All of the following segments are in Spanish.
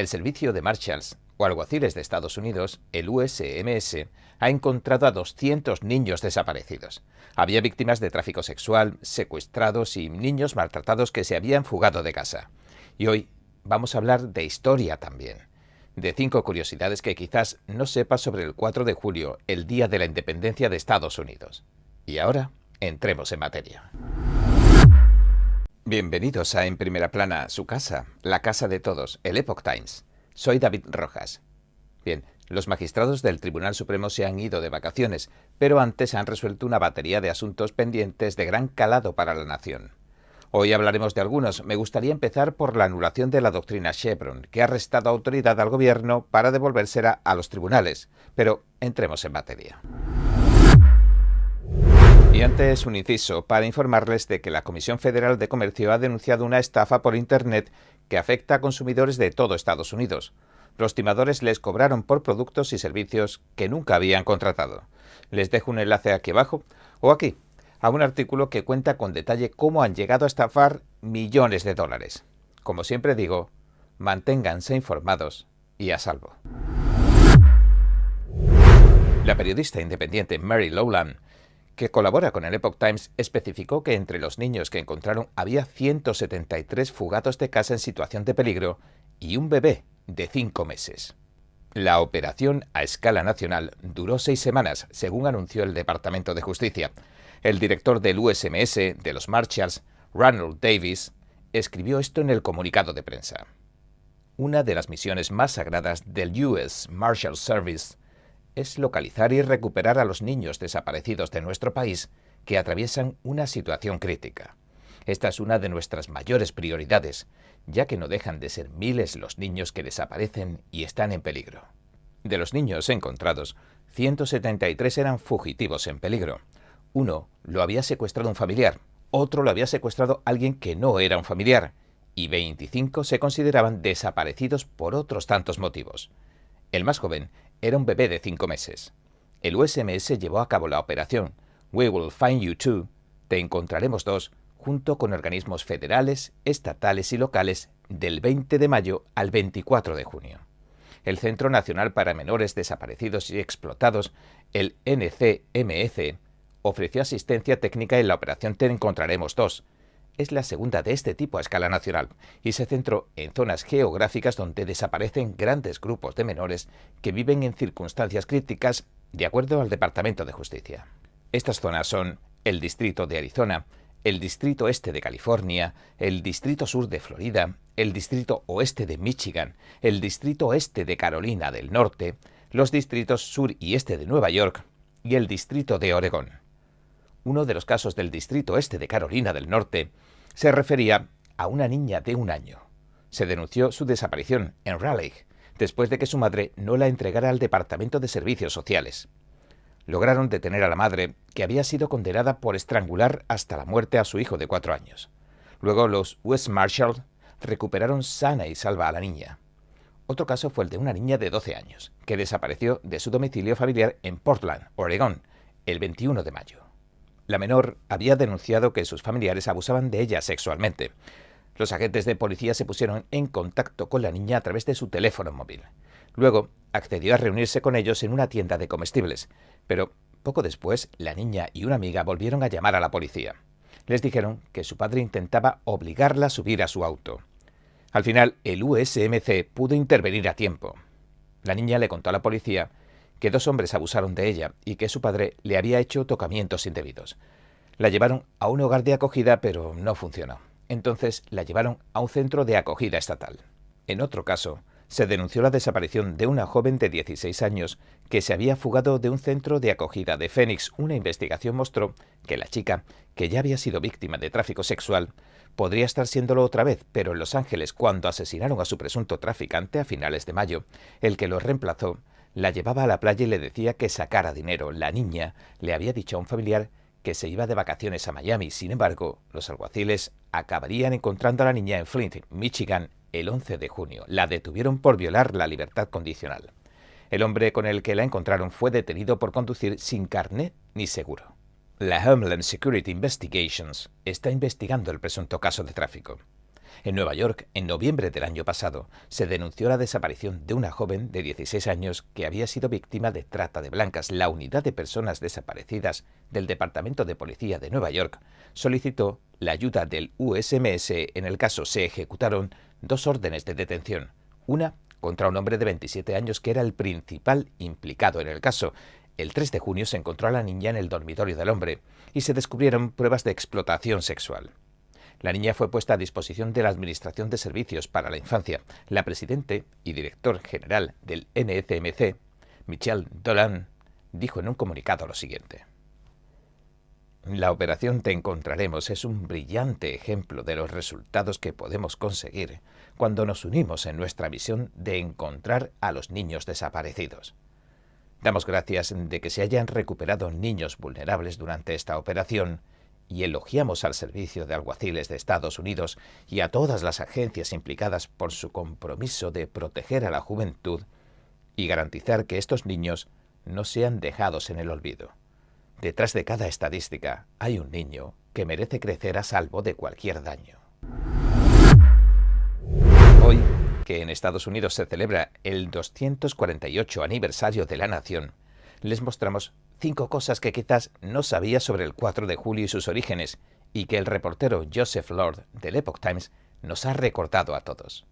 El servicio de Marshals o alguaciles de Estados Unidos, el USMS, ha encontrado a 200 niños desaparecidos. Había víctimas de tráfico sexual, secuestrados y niños maltratados que se habían fugado de casa. Y hoy vamos a hablar de historia también, de 5 curiosidades que quizás no sepas sobre el 4 de julio, el Día de la Independencia de Estados Unidos. Y ahora, entremos en materia. Bienvenidos a En Primera Plana, su casa, la casa de todos, el Epoch Times. Soy David Rojas. Bien, los magistrados del Tribunal Supremo se han ido de vacaciones, pero antes han resuelto una batería de asuntos pendientes de gran calado para la nación. Hoy hablaremos de algunos. Me gustaría empezar por la anulación de la doctrina Chevron, que ha restado autoridad al gobierno para devolvérsela a los tribunales. Pero entremos en materia. Y antes un inciso para informarles de que la Comisión Federal de Comercio ha denunciado una estafa por Internet que afecta a consumidores de todo Estados Unidos. Los timadores les cobraron por productos y servicios que nunca habían contratado. Les dejo un enlace aquí abajo o aquí a un artículo que cuenta con detalle cómo han llegado a estafar millones de dólares. Como siempre digo, manténganse informados y a salvo. La periodista independiente Mary Lowland, que colabora con el Epoch Times, especificó que entre los niños que encontraron había 173 fugados de casa en situación de peligro y un bebé de 5 meses. La operación a escala nacional duró 6 semanas, según anunció el Departamento de Justicia. El director del USMS, de los Marshals, Ronald Davis, escribió esto en el comunicado de prensa. Una de las misiones más sagradas del US Marshal Service es localizar y recuperar a los niños desaparecidos de nuestro país que atraviesan una situación crítica. Esta es una de nuestras mayores prioridades, ya que no dejan de ser miles los niños que desaparecen y están en peligro. De los niños encontrados, 173 eran fugitivos en peligro. Uno lo había secuestrado un familiar, otro lo había secuestrado alguien que no era un familiar, y 25 se consideraban desaparecidos por otros tantos motivos. El más joven era un bebé de 5 meses. El USMS llevó a cabo la operación We Will Find You Too, Te Encontraremos 2, junto con organismos federales, estatales y locales, del 20 de mayo al 24 de junio. El Centro Nacional para Menores Desaparecidos y Explotados, el NCMEC, ofreció asistencia técnica en la operación Te Encontraremos 2. Es la segunda de este tipo a escala nacional y se centró en zonas geográficas donde desaparecen grandes grupos de menores que viven en circunstancias críticas, de acuerdo al Departamento de Justicia. Estas zonas son el Distrito de Arizona, el Distrito Este de California, el Distrito Sur de Florida, el Distrito Oeste de Michigan, el Distrito Oeste de Carolina del Norte, los distritos Sur y Este de Nueva York y el Distrito de Oregón. Uno de los casos del Distrito Este de Carolina del Norte se refería a una niña de 1 año. Se denunció su desaparición en Raleigh, después de que su madre no la entregara al Departamento de Servicios Sociales. Lograron detener a la madre, que había sido condenada por estrangular hasta la muerte a su hijo de 4 años. Luego los US Marshals recuperaron sana y salva a la niña. Otro caso fue el de una niña de 12 años, que desapareció de su domicilio familiar en Portland, Oregón, el 21 de mayo. La menor había denunciado que sus familiares abusaban de ella sexualmente. Los agentes de policía se pusieron en contacto con la niña a través de su teléfono móvil. Luego accedió a reunirse con ellos en una tienda de comestibles, pero poco después la niña y una amiga volvieron a llamar a la policía. Les dijeron que su padre intentaba obligarla a subir a su auto. Al final, el USMC pudo intervenir a tiempo. La niña le contó a la policía que 2 hombres abusaron de ella y que su padre le había hecho tocamientos indebidos. La llevaron a un hogar de acogida, pero no funcionó. Entonces la llevaron a un centro de acogida estatal. En otro caso, se denunció la desaparición de una joven de 16 años que se había fugado de un centro de acogida de Phoenix. Una investigación mostró que la chica, que ya había sido víctima de tráfico sexual, podría estar siéndolo otra vez, pero en Los Ángeles, cuando asesinaron a su presunto traficante a finales de mayo, el que lo reemplazó la llevaba a la playa y le decía que sacara dinero. La niña le había dicho a un familiar que se iba de vacaciones a Miami. Sin embargo, los alguaciles acabarían encontrando a la niña en Flint, Michigan, el 11 de junio. La detuvieron por violar la libertad condicional. El hombre con el que la encontraron fue detenido por conducir sin carné ni seguro. La Homeland Security Investigations está investigando el presunto caso de tráfico. En Nueva York, en noviembre del año pasado, se denunció la desaparición de una joven de 16 años que había sido víctima de trata de blancas. La unidad de personas desaparecidas del Departamento de Policía de Nueva York solicitó la ayuda del USMS. En el caso se ejecutaron 2 órdenes de detención. Una contra un hombre de 27 años que era el principal implicado en el caso. El 3 de junio se encontró a la niña en el dormitorio del hombre y se descubrieron pruebas de explotación sexual. La niña fue puesta a disposición de la Administración de Servicios para la Infancia. La presidente y director general del NCMC, Michelle Dolan, dijo en un comunicado lo siguiente: la operación Te Encontraremos es un brillante ejemplo de los resultados que podemos conseguir cuando nos unimos en nuestra misión de encontrar a los niños desaparecidos. Damos gracias de que se hayan recuperado niños vulnerables durante esta operación y elogiamos al Servicio de Alguaciles de Estados Unidos y a todas las agencias implicadas por su compromiso de proteger a la juventud y garantizar que estos niños no sean dejados en el olvido. Detrás de cada estadística hay un niño que merece crecer a salvo de cualquier daño. Hoy, que en Estados Unidos se celebra el 248 aniversario de la nación, les mostramos 5 cosas que quizás no sabía sobre el 4 de julio y sus orígenes, y que el reportero Joseph Lord del Epoch Times nos ha recordado a todos.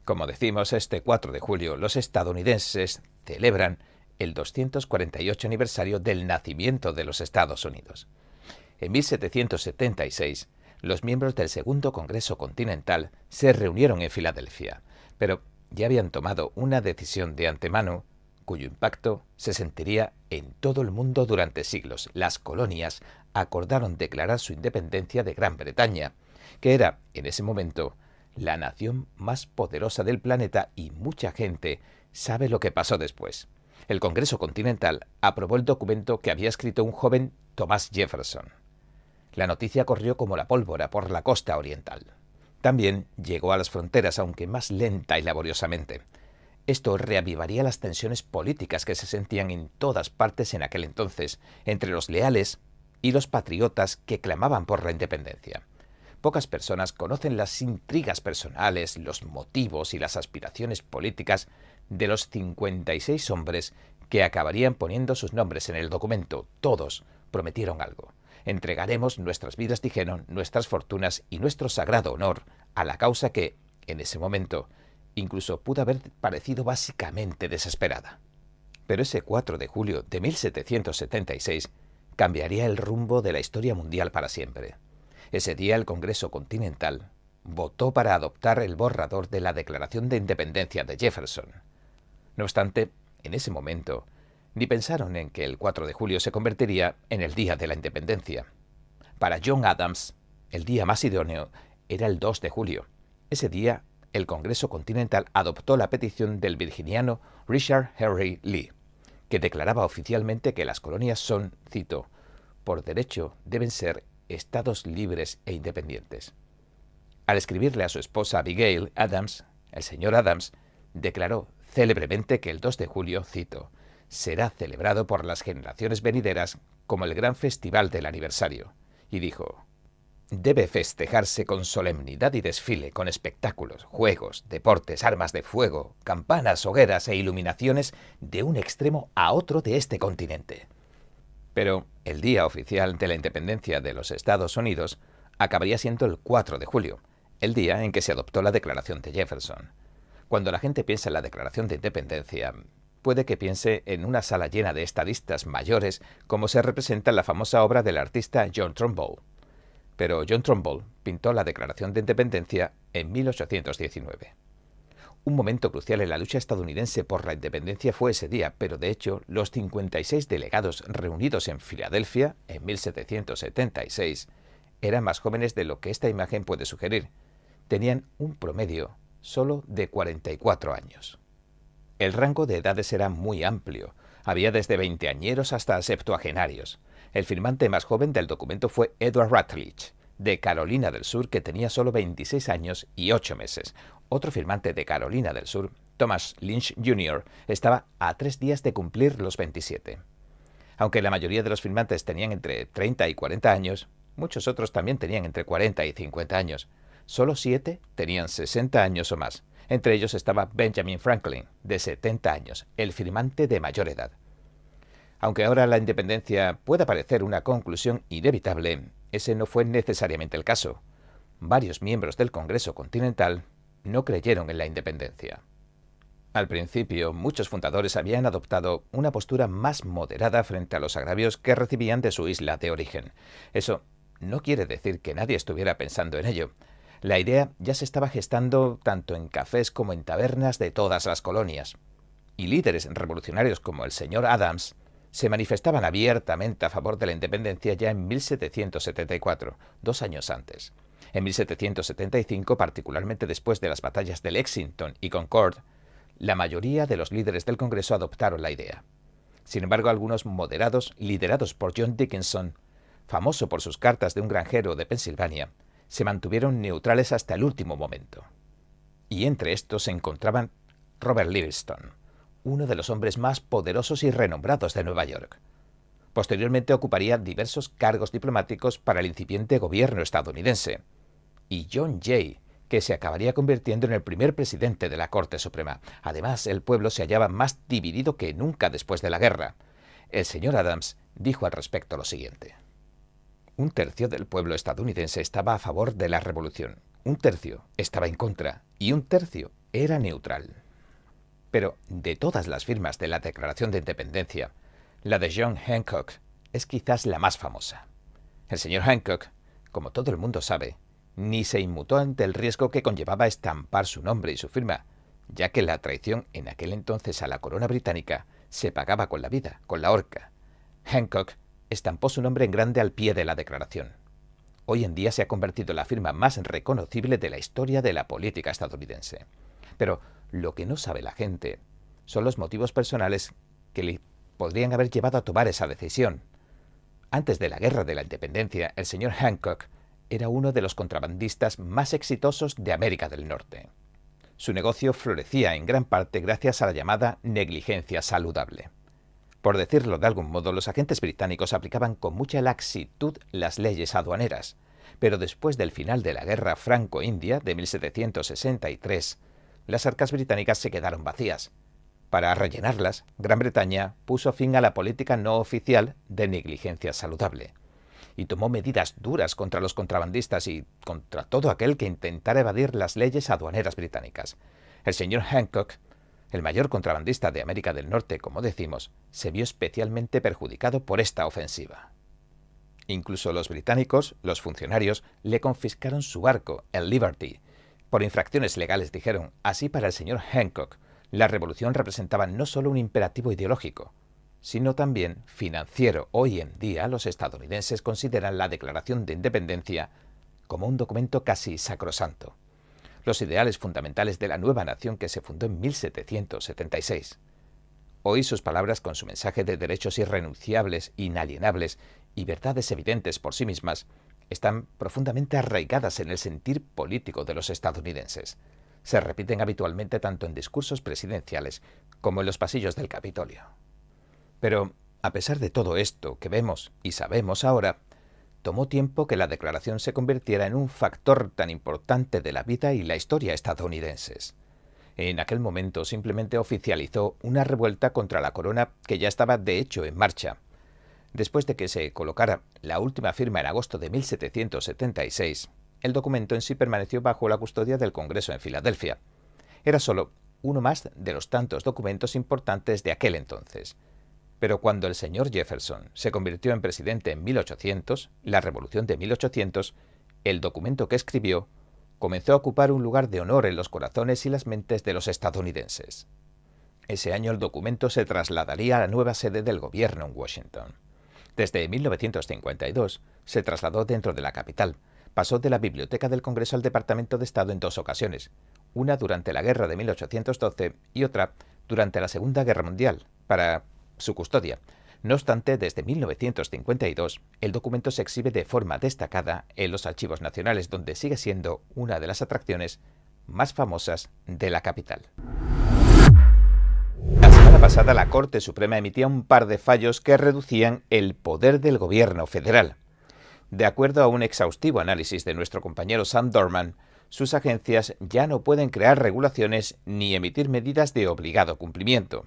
Como decimos, este 4 de julio los estadounidenses celebran el 248 aniversario del nacimiento de los Estados Unidos. En 1776, los miembros del Segundo Congreso Continental se reunieron en Filadelfia, pero ya habían tomado una decisión de antemano cuyo impacto se sentiría en todo el mundo durante siglos. Las colonias acordaron declarar su independencia de Gran Bretaña, que era, en ese momento, la nación más poderosa del planeta, y mucha gente sabe lo que pasó después. El Congreso Continental aprobó el documento que había escrito un joven Thomas Jefferson. La noticia corrió como la pólvora por la costa oriental. También llegó a las fronteras, aunque más lenta y laboriosamente. Esto reavivaría las tensiones políticas que se sentían en todas partes en aquel entonces, entre los leales y los patriotas que clamaban por la independencia. Pocas personas conocen las intrigas personales, los motivos y las aspiraciones políticas de los 56 hombres que acabarían poniendo sus nombres en el documento. Todos prometieron algo. Entregaremos nuestras vidas, dijeron, nuestras fortunas y nuestro sagrado honor a la causa que, en ese momento, incluso pudo haber parecido básicamente desesperada. Pero ese 4 de julio de 1776 cambiaría el rumbo de la historia mundial para siempre. Ese día el Congreso Continental votó para adoptar el borrador de la Declaración de Independencia de Jefferson. No obstante, en ese momento, ni pensaron en que el 4 de julio se convertiría en el Día de la Independencia. Para John Adams, el día más idóneo era el 2 de julio. Ese día, el Congreso Continental adoptó la petición del virginiano Richard Henry Lee, que declaraba oficialmente que las colonias son, cito, por derecho deben ser estados libres e independientes. Al escribirle a su esposa Abigail, Adams, el señor Adams, declaró célebremente que el 2 de julio, cito, será celebrado por las generaciones venideras como el gran festival del aniversario, y dijo: debe festejarse con solemnidad y desfile, con espectáculos, juegos, deportes, armas de fuego, campanas, hogueras e iluminaciones de un extremo a otro de este continente. Pero el día oficial de la independencia de los Estados Unidos acabaría siendo el 4 de julio, el día en que se adoptó la Declaración de Jefferson. Cuando la gente piensa en la Declaración de Independencia, puede que piense en una sala llena de estadistas mayores, como se representa en la famosa obra del artista John Trumbull. Pero John Trumbull pintó la Declaración de Independencia en 1819. Un momento crucial en la lucha estadounidense por la independencia fue ese día, pero de hecho los 56 delegados reunidos en Filadelfia en 1776 eran más jóvenes de lo que esta imagen puede sugerir. Tenían un promedio solo de 44 años. El rango de edades era muy amplio. Había desde veinteañeros hasta septuagenarios. El firmante más joven del documento fue Edward Rutledge, de Carolina del Sur, que tenía solo 26 años y 8 meses. Otro firmante de Carolina del Sur, Thomas Lynch Jr., estaba a 3 días de cumplir los 27. Aunque la mayoría de los firmantes tenían entre 30 y 40 años, muchos otros también tenían entre 40 y 50 años. Solo 7 tenían 60 años o más. Entre ellos estaba Benjamin Franklin, de 70 años, el firmante de mayor edad. Aunque ahora la independencia pueda parecer una conclusión inevitable, ese no fue necesariamente el caso. Varios miembros del Congreso Continental no creyeron en la independencia. Al principio, muchos fundadores habían adoptado una postura más moderada frente a los agravios que recibían de su isla de origen. Eso no quiere decir que nadie estuviera pensando en ello. La idea ya se estaba gestando tanto en cafés como en tabernas de todas las colonias. Y líderes revolucionarios como el señor Adams se manifestaban abiertamente a favor de la independencia ya en 1774, 2 años antes. En 1775, particularmente después de las batallas de Lexington y Concord, la mayoría de los líderes del Congreso adoptaron la idea. Sin embargo, algunos moderados, liderados por John Dickinson, famoso por sus cartas de un granjero de Pensilvania, se mantuvieron neutrales hasta el último momento. Y entre estos se encontraban Robert Livingston, uno de los hombres más poderosos y renombrados de Nueva York. Posteriormente ocuparía diversos cargos diplomáticos para el incipiente gobierno estadounidense. Y John Jay, que se acabaría convirtiendo en el primer presidente de la Corte Suprema. Además, el pueblo se hallaba más dividido que nunca después de la guerra. El señor Adams dijo al respecto lo siguiente: un tercio del pueblo estadounidense estaba a favor de la revolución, un tercio estaba en contra y un tercio era neutral. Pero de todas las firmas de la Declaración de Independencia, la de John Hancock es quizás la más famosa. El señor Hancock, como todo el mundo sabe, ni se inmutó ante el riesgo que conllevaba estampar su nombre y su firma, ya que la traición en aquel entonces a la corona británica se pagaba con la vida, con la horca. Hancock estampó su nombre en grande al pie de la declaración. Hoy en día se ha convertido en la firma más reconocible de la historia de la política estadounidense. Pero lo que no sabe la gente son los motivos personales que le podrían haber llevado a tomar esa decisión. Antes de la Guerra de la Independencia, el señor Hancock era uno de los contrabandistas más exitosos de América del Norte. Su negocio florecía en gran parte gracias a la llamada negligencia saludable. Por decirlo de algún modo, los agentes británicos aplicaban con mucha laxitud las leyes aduaneras, pero después del final de la Guerra Franco-India de 1763, las arcas británicas se quedaron vacías. Para rellenarlas, Gran Bretaña puso fin a la política no oficial de negligencia saludable y tomó medidas duras contra los contrabandistas y contra todo aquel que intentara evadir las leyes aduaneras británicas. El señor Hancock, el mayor contrabandista de América del Norte, como decimos, se vio especialmente perjudicado por esta ofensiva. Incluso los británicos, los funcionarios, le confiscaron su barco, el Liberty. Por infracciones legales, dijeron. Así, para el señor Hancock, la revolución representaba no solo un imperativo ideológico, sino también financiero. Hoy en día los estadounidenses consideran la Declaración de Independencia como un documento casi sacrosanto. Los ideales fundamentales de la nueva nación que se fundó en 1776. Hoy sus palabras, con su mensaje de derechos irrenunciables, inalienables y verdades evidentes por sí mismas, están profundamente arraigadas en el sentir político de los estadounidenses. Se repiten habitualmente tanto en discursos presidenciales como en los pasillos del Capitolio. Pero, a pesar de todo esto que vemos y sabemos ahora, tomó tiempo que la declaración se convirtiera en un factor tan importante de la vida y la historia estadounidenses. En aquel momento simplemente oficializó una revuelta contra la corona que ya estaba de hecho en marcha. Después de que se colocara la última firma en agosto de 1776, el documento en sí permaneció bajo la custodia del Congreso en Filadelfia. Era solo uno más de los tantos documentos importantes de aquel entonces. Pero cuando el señor Jefferson se convirtió en presidente en 1800, la Revolución de 1800, el documento que escribió comenzó a ocupar un lugar de honor en los corazones y las mentes de los estadounidenses. Ese año el documento se trasladaría a la nueva sede del gobierno en Washington. Desde 1952 se trasladó dentro de la capital. Pasó de la Biblioteca del Congreso al Departamento de Estado en 2 ocasiones, una durante la Guerra de 1812 y otra durante la Segunda Guerra Mundial, para su custodia. No obstante, desde 1952, el documento se exhibe de forma destacada en los archivos nacionales, donde sigue siendo una de las atracciones más famosas de la capital. La semana pasada, la Corte Suprema emitía un par de fallos que reducían el poder del gobierno federal. De acuerdo a un exhaustivo análisis de nuestro compañero Sam Dorman, sus agencias ya no pueden crear regulaciones ni emitir medidas de obligado cumplimiento.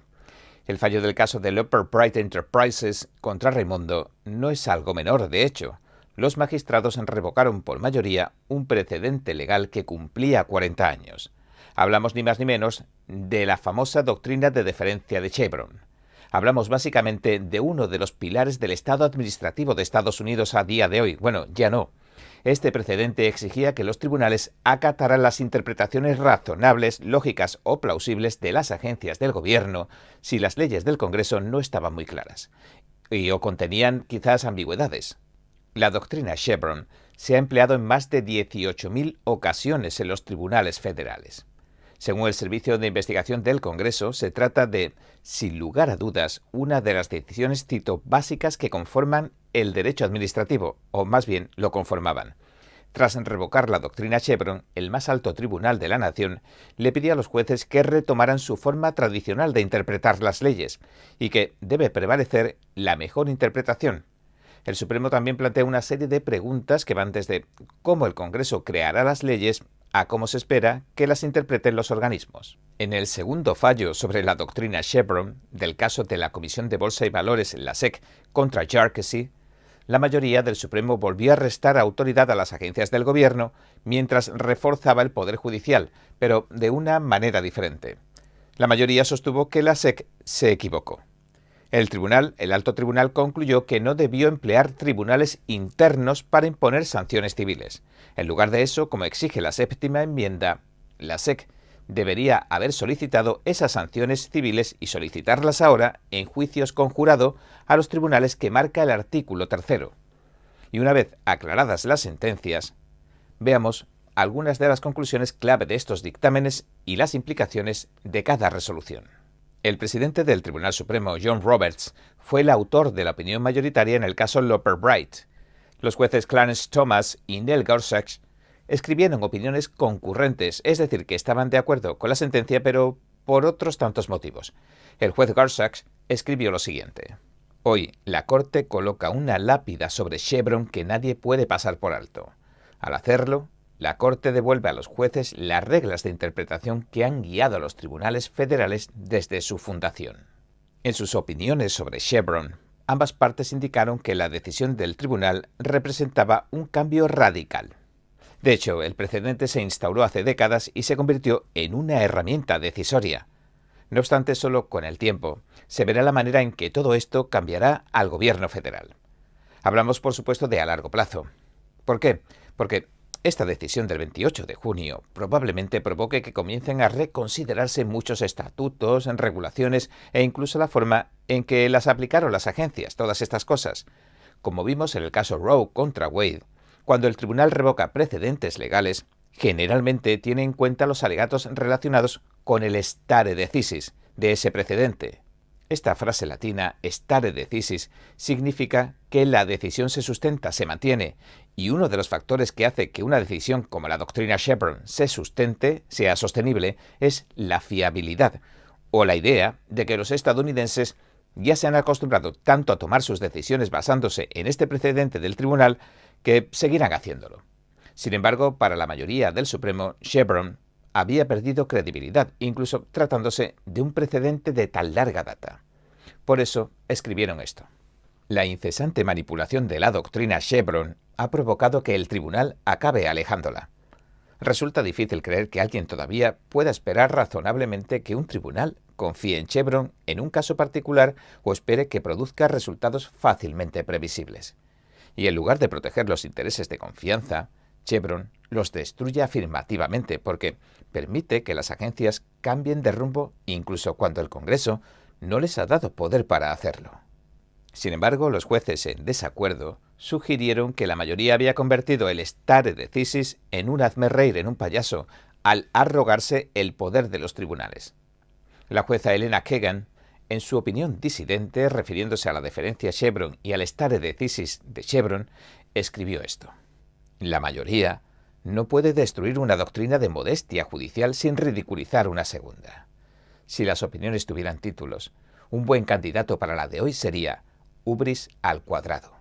El fallo del caso de Loper Bright Enterprises contra Raimondo no es algo menor, de hecho. Los magistrados revocaron por mayoría un precedente legal que cumplía 40 años. Hablamos ni más ni menos de la famosa doctrina de deferencia de Chevron. Hablamos básicamente de uno de los pilares del Estado administrativo de Estados Unidos a día de hoy. Bueno, ya no. Este precedente exigía que los tribunales acataran las interpretaciones razonables, lógicas o plausibles de las agencias del gobierno si las leyes del Congreso no estaban muy claras o contenían quizás ambigüedades. La doctrina Chevron se ha empleado en más de 18.000 ocasiones en los tribunales federales. Según el Servicio de Investigación del Congreso, se trata de, sin lugar a dudas, una de las decisiones, cito, básicas que conforman el derecho administrativo, o más bien lo conformaban. Tras revocar la doctrina Chevron, el más alto tribunal de la nación le pidió a los jueces que retomaran su forma tradicional de interpretar las leyes y que debe prevalecer la mejor interpretación. El Supremo también plantea una serie de preguntas que van desde cómo el Congreso creará las leyes a cómo se espera que las interpreten los organismos. En el segundo fallo sobre la doctrina Chevron del caso de la Comisión de Bolsa y Valores, la SEC, contra Yarkesy, la mayoría del Supremo volvió a restar autoridad a las agencias del gobierno mientras reforzaba el Poder Judicial, pero de una manera diferente. La mayoría sostuvo que la SEC se equivocó. El alto tribunal concluyó que no debió emplear tribunales internos para imponer sanciones civiles. En lugar de eso, como exige la séptima enmienda, la SEC debería haber solicitado esas sanciones civiles y solicitarlas ahora en juicios con jurado a los tribunales que marca el artículo 3. Y una vez aclaradas las sentencias, veamos algunas de las conclusiones clave de estos dictámenes y las implicaciones de cada resolución. El presidente del Tribunal Supremo, John Roberts, fue el autor de la opinión mayoritaria en el caso Loper Bright. Los jueces Clarence Thomas y Neil Gorsuch escribieron opiniones concurrentes, es decir, que estaban de acuerdo con la sentencia, pero por otros tantos motivos. El juez Gorsuch escribió lo siguiente: hoy, la Corte coloca una lápida sobre Chevron que nadie puede pasar por alto. Al hacerlo, la Corte devuelve a los jueces las reglas de interpretación que han guiado a los tribunales federales desde su fundación. En sus opiniones sobre Chevron, ambas partes indicaron que la decisión del tribunal representaba un cambio radical. De hecho, el precedente se instauró hace décadas y se convirtió en una herramienta decisoria. No obstante, solo con el tiempo se verá la manera en que todo esto cambiará al gobierno federal. Hablamos, por supuesto, de a largo plazo. ¿Por qué? Porque esta decisión del 28 de junio probablemente provoque que comiencen a reconsiderarse muchos estatutos, regulaciones e incluso la forma en que las aplicaron las agencias, todas estas cosas. Como vimos en el caso Roe contra Wade, cuando el tribunal revoca precedentes legales, generalmente tiene en cuenta los alegatos relacionados con el stare decisis de ese precedente. Esta frase latina, stare decisis, significa que la decisión se sustenta, se mantiene, y uno de los factores que hace que una decisión como la doctrina Chevron se sustente, sea sostenible, es la fiabilidad, o la idea de que los estadounidenses ya se han acostumbrado tanto a tomar sus decisiones basándose en este precedente del tribunal que seguirán haciéndolo. Sin embargo, para la mayoría del Supremo, Chevron había perdido credibilidad, incluso tratándose de un precedente de tan larga data. Por eso escribieron esto: la incesante manipulación de la doctrina Chevron ha provocado que el tribunal acabe alejándola. Resulta difícil creer que alguien todavía pueda esperar razonablemente que un tribunal confíe en Chevron en un caso particular o espere que produzca resultados fácilmente previsibles. Y en lugar de proteger los intereses de confianza, Chevron los destruye afirmativamente porque permite que las agencias cambien de rumbo incluso cuando el Congreso no les ha dado poder para hacerlo. Sin embargo, los jueces en desacuerdo sugirieron que la mayoría había convertido el stare decisis en un hazme reír, en un payaso, al arrogarse el poder de los tribunales. La jueza Elena Kagan, en su opinión disidente, refiriéndose a la deferencia Chevron y al stare decisis de Chevron, escribió esto: la mayoría no puede destruir una doctrina de modestia judicial sin ridiculizar una segunda. Si las opiniones tuvieran títulos, un buen candidato para la de hoy sería Hubris al cuadrado.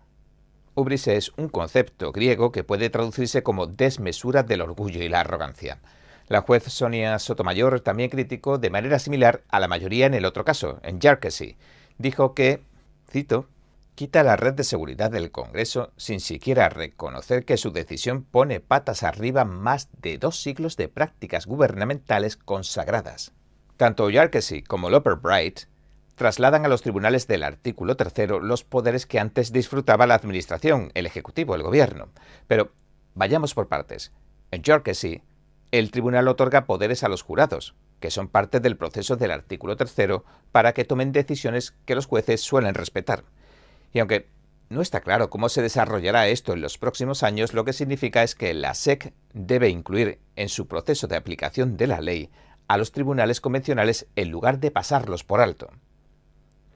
Hubris es un concepto griego que puede traducirse como desmesura del orgullo y la arrogancia. La juez Sonia Sotomayor también criticó de manera similar a la mayoría en el otro caso, en Yarkesy. Dijo que, cito, quita la red de seguridad del Congreso sin siquiera reconocer que su decisión pone patas arriba más de 2 siglos de prácticas gubernamentales consagradas. Tanto Yarkesy como Loper Bright trasladan a los tribunales del artículo 3 los poderes que antes disfrutaba la administración, el ejecutivo, el gobierno. Pero vayamos por partes. En Yarkesy, el tribunal otorga poderes a los jurados, que son parte del proceso del artículo 3 para que tomen decisiones que los jueces suelen respetar. Y aunque no está claro cómo se desarrollará esto en los próximos años, lo que significa es que la SEC debe incluir en su proceso de aplicación de la ley a los tribunales convencionales en lugar de pasarlos por alto.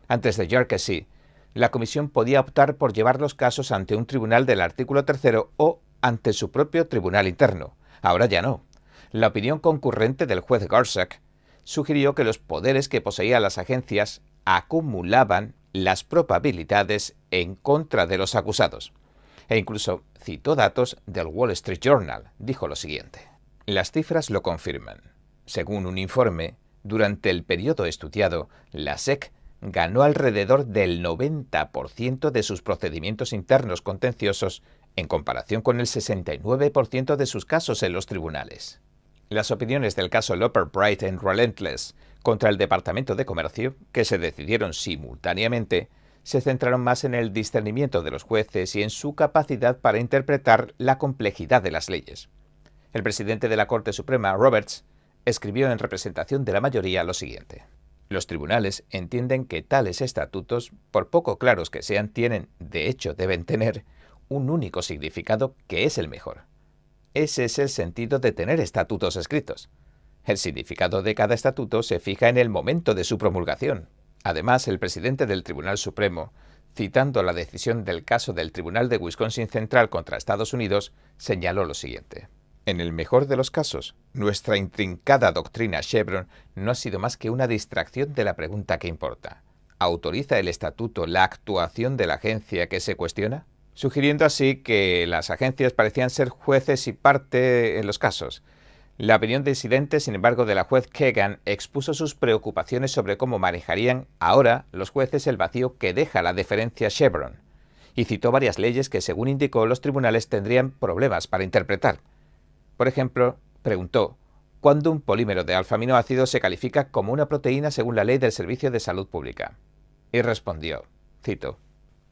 Antes de Yarkesy, la Comisión podía optar por llevar los casos ante un tribunal del artículo 3 o ante su propio tribunal interno. Ahora ya no. La opinión concurrente del juez Gorsuch sugirió que los poderes que poseían las agencias acumulaban las probabilidades en contra de los acusados. E incluso citó datos del Wall Street Journal. Dijo lo siguiente: las cifras lo confirman. Según un informe, durante el periodo estudiado, la SEC ganó alrededor del 90% de sus procedimientos internos contenciosos en comparación con el 69% de sus casos en los tribunales. Las opiniones del caso Loper Bright en Relentless contra el Departamento de Comercio, que se decidieron simultáneamente, se centraron más en el discernimiento de los jueces y en su capacidad para interpretar la complejidad de las leyes. El presidente de la Corte Suprema, Roberts, escribió en representación de la mayoría lo siguiente: los tribunales entienden que tales estatutos, por poco claros que sean, deben tener un único significado que es el mejor. Ese es el sentido de tener estatutos escritos. El significado de cada estatuto se fija en el momento de su promulgación. Además, el presidente del Tribunal Supremo, citando la decisión del caso del Tribunal de Wisconsin Central contra Estados Unidos, señaló lo siguiente: en el mejor de los casos, nuestra intrincada doctrina Chevron no ha sido más que una distracción de la pregunta que importa. ¿Autoriza el estatuto la actuación de la agencia que se cuestiona? Sugiriendo así que las agencias parecían ser jueces y parte en los casos. La opinión disidente, sin embargo, de la juez Kagan expuso sus preocupaciones sobre cómo manejarían ahora los jueces el vacío que deja la deferencia Chevron, y citó varias leyes que, según indicó, los tribunales tendrían problemas para interpretar. Por ejemplo, preguntó cuándo un polímero de alfa-aminoácidos se califica como una proteína según la ley del Servicio de Salud Pública. Y respondió, cito: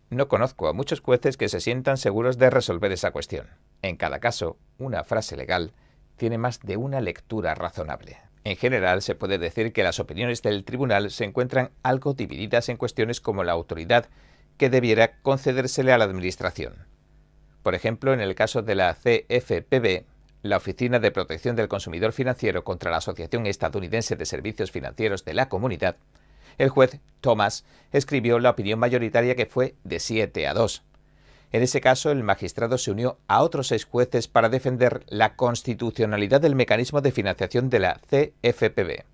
no conozco a muchos jueces que se sientan seguros de resolver esa cuestión. En cada caso, una frase legal tiene más de una lectura razonable. En general, se puede decir que las opiniones del tribunal se encuentran algo divididas en cuestiones como la autoridad que debiera concedérsele a la administración. Por ejemplo, en el caso de la CFPB, la Oficina de Protección del Consumidor Financiero contra la Asociación Estadounidense de Servicios Financieros de la Comunidad, el juez Thomas escribió la opinión mayoritaria, que fue de 7-2. En ese caso, el magistrado se unió a otros 6 jueces para defender la constitucionalidad del mecanismo de financiación de la CFPB.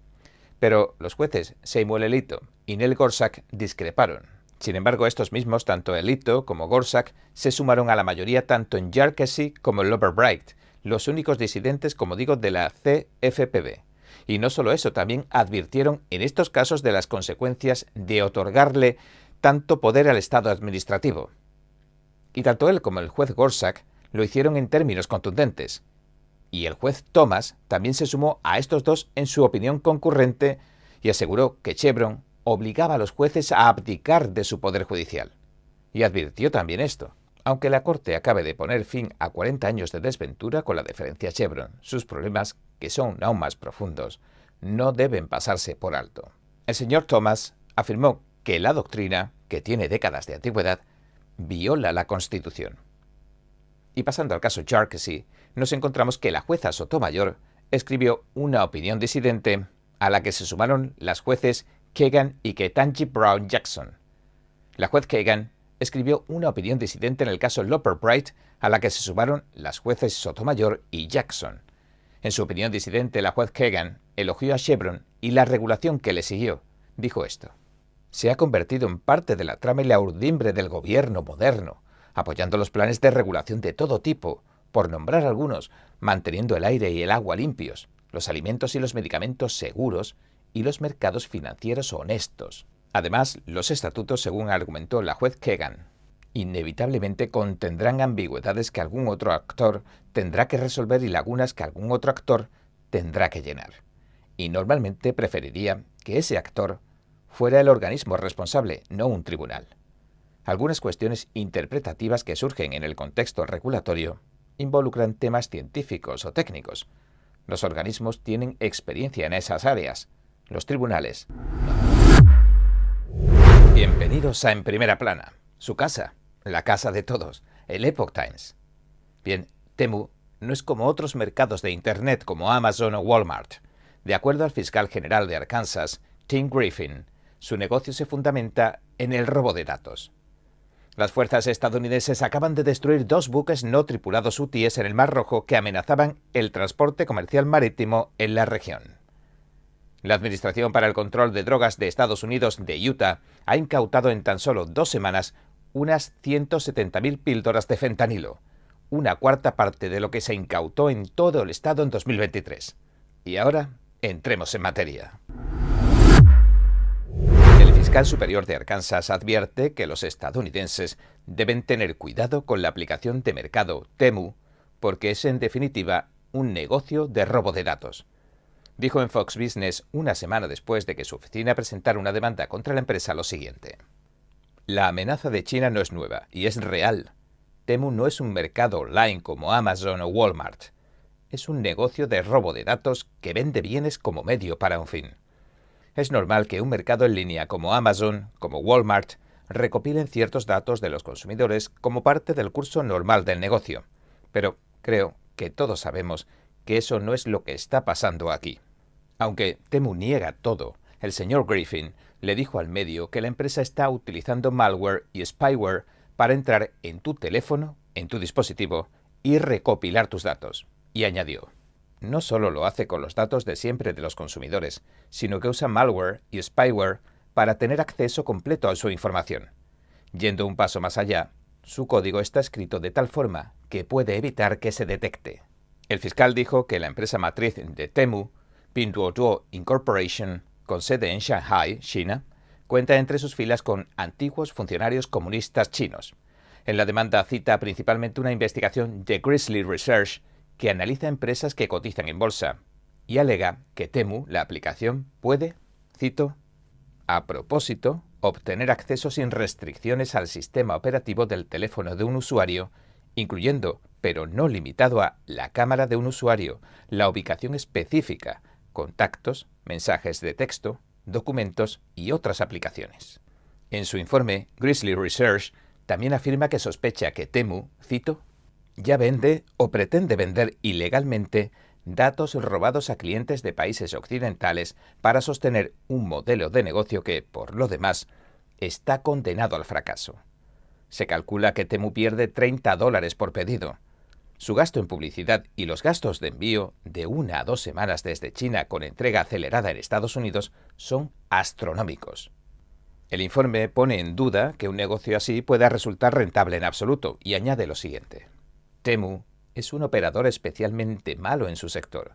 Pero los jueces Samuel Alito y Neil Gorsuch discreparon. Sin embargo, estos mismos, tanto Alito como Gorsuch, se sumaron a la mayoría tanto en Yarkesy como en Loper Bright, los únicos disidentes, como digo, de la CFPB. Y no solo eso, también advirtieron en estos casos de las consecuencias de otorgarle tanto poder al Estado administrativo. Y tanto él como el juez Gorsuch lo hicieron en términos contundentes. Y el juez Thomas también se sumó a estos dos en su opinión concurrente y aseguró que Chevron obligaba a los jueces a abdicar de su poder judicial. Y advirtió también esto: aunque la Corte acabe de poner fin a 40 años de desventura con la deferencia Chevron, sus problemas, que son aún más profundos, no deben pasarse por alto. El señor Thomas afirmó que la doctrina, que tiene décadas de antigüedad, viola la Constitución. Y pasando al caso Yarkesy, nos encontramos que la jueza Sotomayor escribió una opinión disidente a la que se sumaron las jueces Kagan y Ketanji Brown Jackson. La juez Kagan escribió una opinión disidente en el caso Loper Bright, a la que se sumaron las jueces Sotomayor y Jackson. En su opinión disidente, la juez Kagan elogió a Chevron y la regulación que le siguió. Dijo esto: se ha convertido en parte de la trama y la urdimbre del gobierno moderno. apoyando los planes de regulación de todo tipo, por nombrar algunos, manteniendo el aire y el agua limpios, los alimentos y los medicamentos seguros y los mercados financieros honestos. Además, los estatutos, según argumentó la juez Kagan, inevitablemente contendrán ambigüedades que algún otro actor tendrá que resolver y lagunas que algún otro actor tendrá que llenar. Y normalmente preferiría que ese actor fuera el organismo responsable, no un tribunal. Algunas cuestiones interpretativas que surgen en el contexto regulatorio involucran temas científicos o técnicos. Los organismos tienen experiencia en esas áreas. Los tribunales no. Bienvenidos a En Primera Plana, su casa, la casa de todos, el Epoch Times. Bien, Temu no es como otros mercados de Internet como Amazon o Walmart. De acuerdo al fiscal general de Arkansas, Tim Griffin, su negocio se fundamenta en el robo de datos. Las fuerzas estadounidenses acaban de destruir 2 buques no tripulados hutíes en el Mar Rojo que amenazaban el transporte comercial marítimo en la región. La Administración para el Control de Drogas de Estados Unidos de Utah ha incautado en tan solo 2 semanas unas 170.000 píldoras de fentanilo, una cuarta parte de lo que se incautó en todo el estado en 2023. Y ahora, entremos en materia. El fiscal superior de Arkansas advierte que los estadounidenses deben tener cuidado con la aplicación de mercado Temu, porque es en definitiva un negocio de robo de datos. Dijo en Fox Business una semana después de que su oficina presentara una demanda contra la empresa lo siguiente: la amenaza de China no es nueva y es real. Temu no es un mercado online como Amazon o Walmart. Es un negocio de robo de datos que vende bienes como medio para un fin. Es normal que un mercado en línea como Amazon, como Walmart, recopilen ciertos datos de los consumidores como parte del curso normal del negocio. Pero creo que todos sabemos que eso no es lo que está pasando aquí. Aunque Temu niega todo, el señor Griffin le dijo al medio que la empresa está utilizando malware y spyware para entrar en tu teléfono, en tu dispositivo, y recopilar tus datos. Y añadió: no solo lo hace con los datos de siempre de los consumidores, sino que usa malware y spyware para tener acceso completo a su información. Yendo un paso más allá, su código está escrito de tal forma que puede evitar que se detecte. El fiscal dijo que la empresa matriz de Temu, Pinduoduo Incorporation, con sede en Shanghai, China, cuenta entre sus filas con antiguos funcionarios comunistas chinos. En la demanda cita principalmente una investigación de Grizzly Research que analiza empresas que cotizan en bolsa y alega que Temu, la aplicación, puede, cito, a propósito, obtener acceso sin restricciones al sistema operativo del teléfono de un usuario, incluyendo, pero no limitado a, la cámara de un usuario, la ubicación específica, contactos, mensajes de texto, documentos y otras aplicaciones. En su informe, Grizzly Research también afirma que sospecha que Temu, cito, ya vende o pretende vender ilegalmente datos robados a clientes de países occidentales para sostener un modelo de negocio que, por lo demás, está condenado al fracaso. Se calcula que Temu pierde $30 por pedido. Su gasto en publicidad y los gastos de envío de 1 a 2 semanas desde China con entrega acelerada en Estados Unidos son astronómicos. El informe pone en duda que un negocio así pueda resultar rentable en absoluto y añade lo siguiente: Temu es un operador especialmente malo en su sector.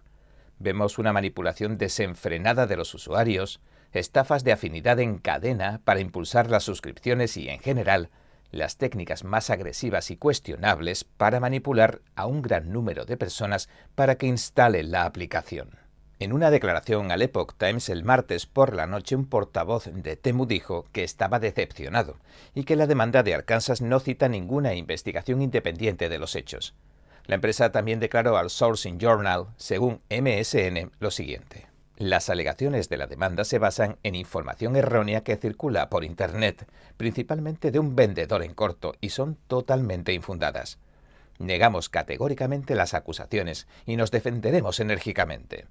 Vemos una manipulación desenfrenada de los usuarios, estafas de afinidad en cadena para impulsar las suscripciones y, en general, las técnicas más agresivas y cuestionables para manipular a un gran número de personas para que instalen la aplicación. En una declaración al Epoch Times el martes por la noche, un portavoz de Temu dijo que estaba decepcionado y que la demanda de Arkansas no cita ninguna investigación independiente de los hechos. La empresa también declaró al Sourcing Journal, según MSN, lo siguiente: las alegaciones de la demanda se basan en información errónea que circula por Internet, principalmente de un vendedor en corto, y son totalmente infundadas. Negamos categóricamente las acusaciones y nos defenderemos enérgicamente.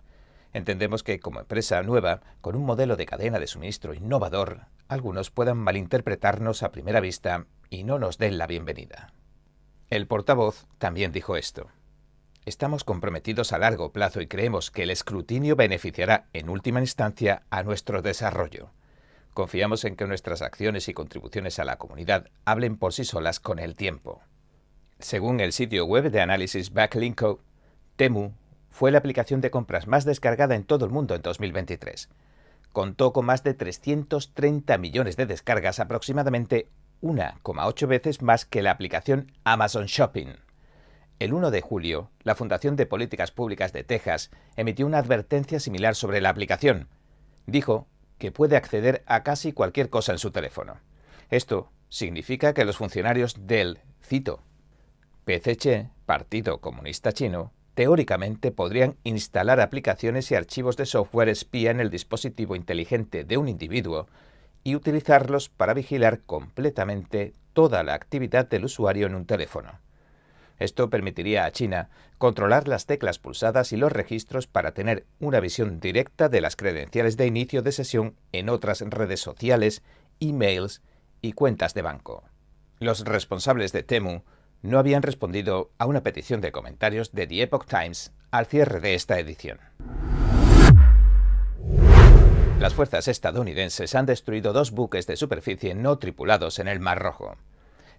Entendemos que, como empresa nueva, con un modelo de cadena de suministro innovador, algunos puedan malinterpretarnos a primera vista y no nos den la bienvenida. El portavoz también dijo esto: estamos comprometidos a largo plazo y creemos que el escrutinio beneficiará en última instancia a nuestro desarrollo. Confiamos en que nuestras acciones y contribuciones a la comunidad hablen por sí solas con el tiempo. Según el sitio web de análisis Backlinko, Temu fue la aplicación de compras más descargada en todo el mundo en 2023. Contó con más de 330 millones de descargas, aproximadamente 1,8 veces más que la aplicación Amazon Shopping. El 1 de julio, la Fundación de Políticas Públicas de Texas emitió una advertencia similar sobre la aplicación. Dijo que puede acceder a casi cualquier cosa en su teléfono. Esto significa que los funcionarios del, cito, PCC, Partido Comunista Chino, teóricamente podrían instalar aplicaciones y archivos de software espía en el dispositivo inteligente de un individuo y utilizarlos para vigilar completamente toda la actividad del usuario en un teléfono. Esto permitiría a China controlar las teclas pulsadas y los registros para tener una visión directa de las credenciales de inicio de sesión en otras redes sociales, emails y cuentas de banco. Los responsables de Temu no habían respondido a una petición de comentarios de The Epoch Times al cierre de esta edición. Las fuerzas estadounidenses han destruido 2 buques de superficie no tripulados en el Mar Rojo.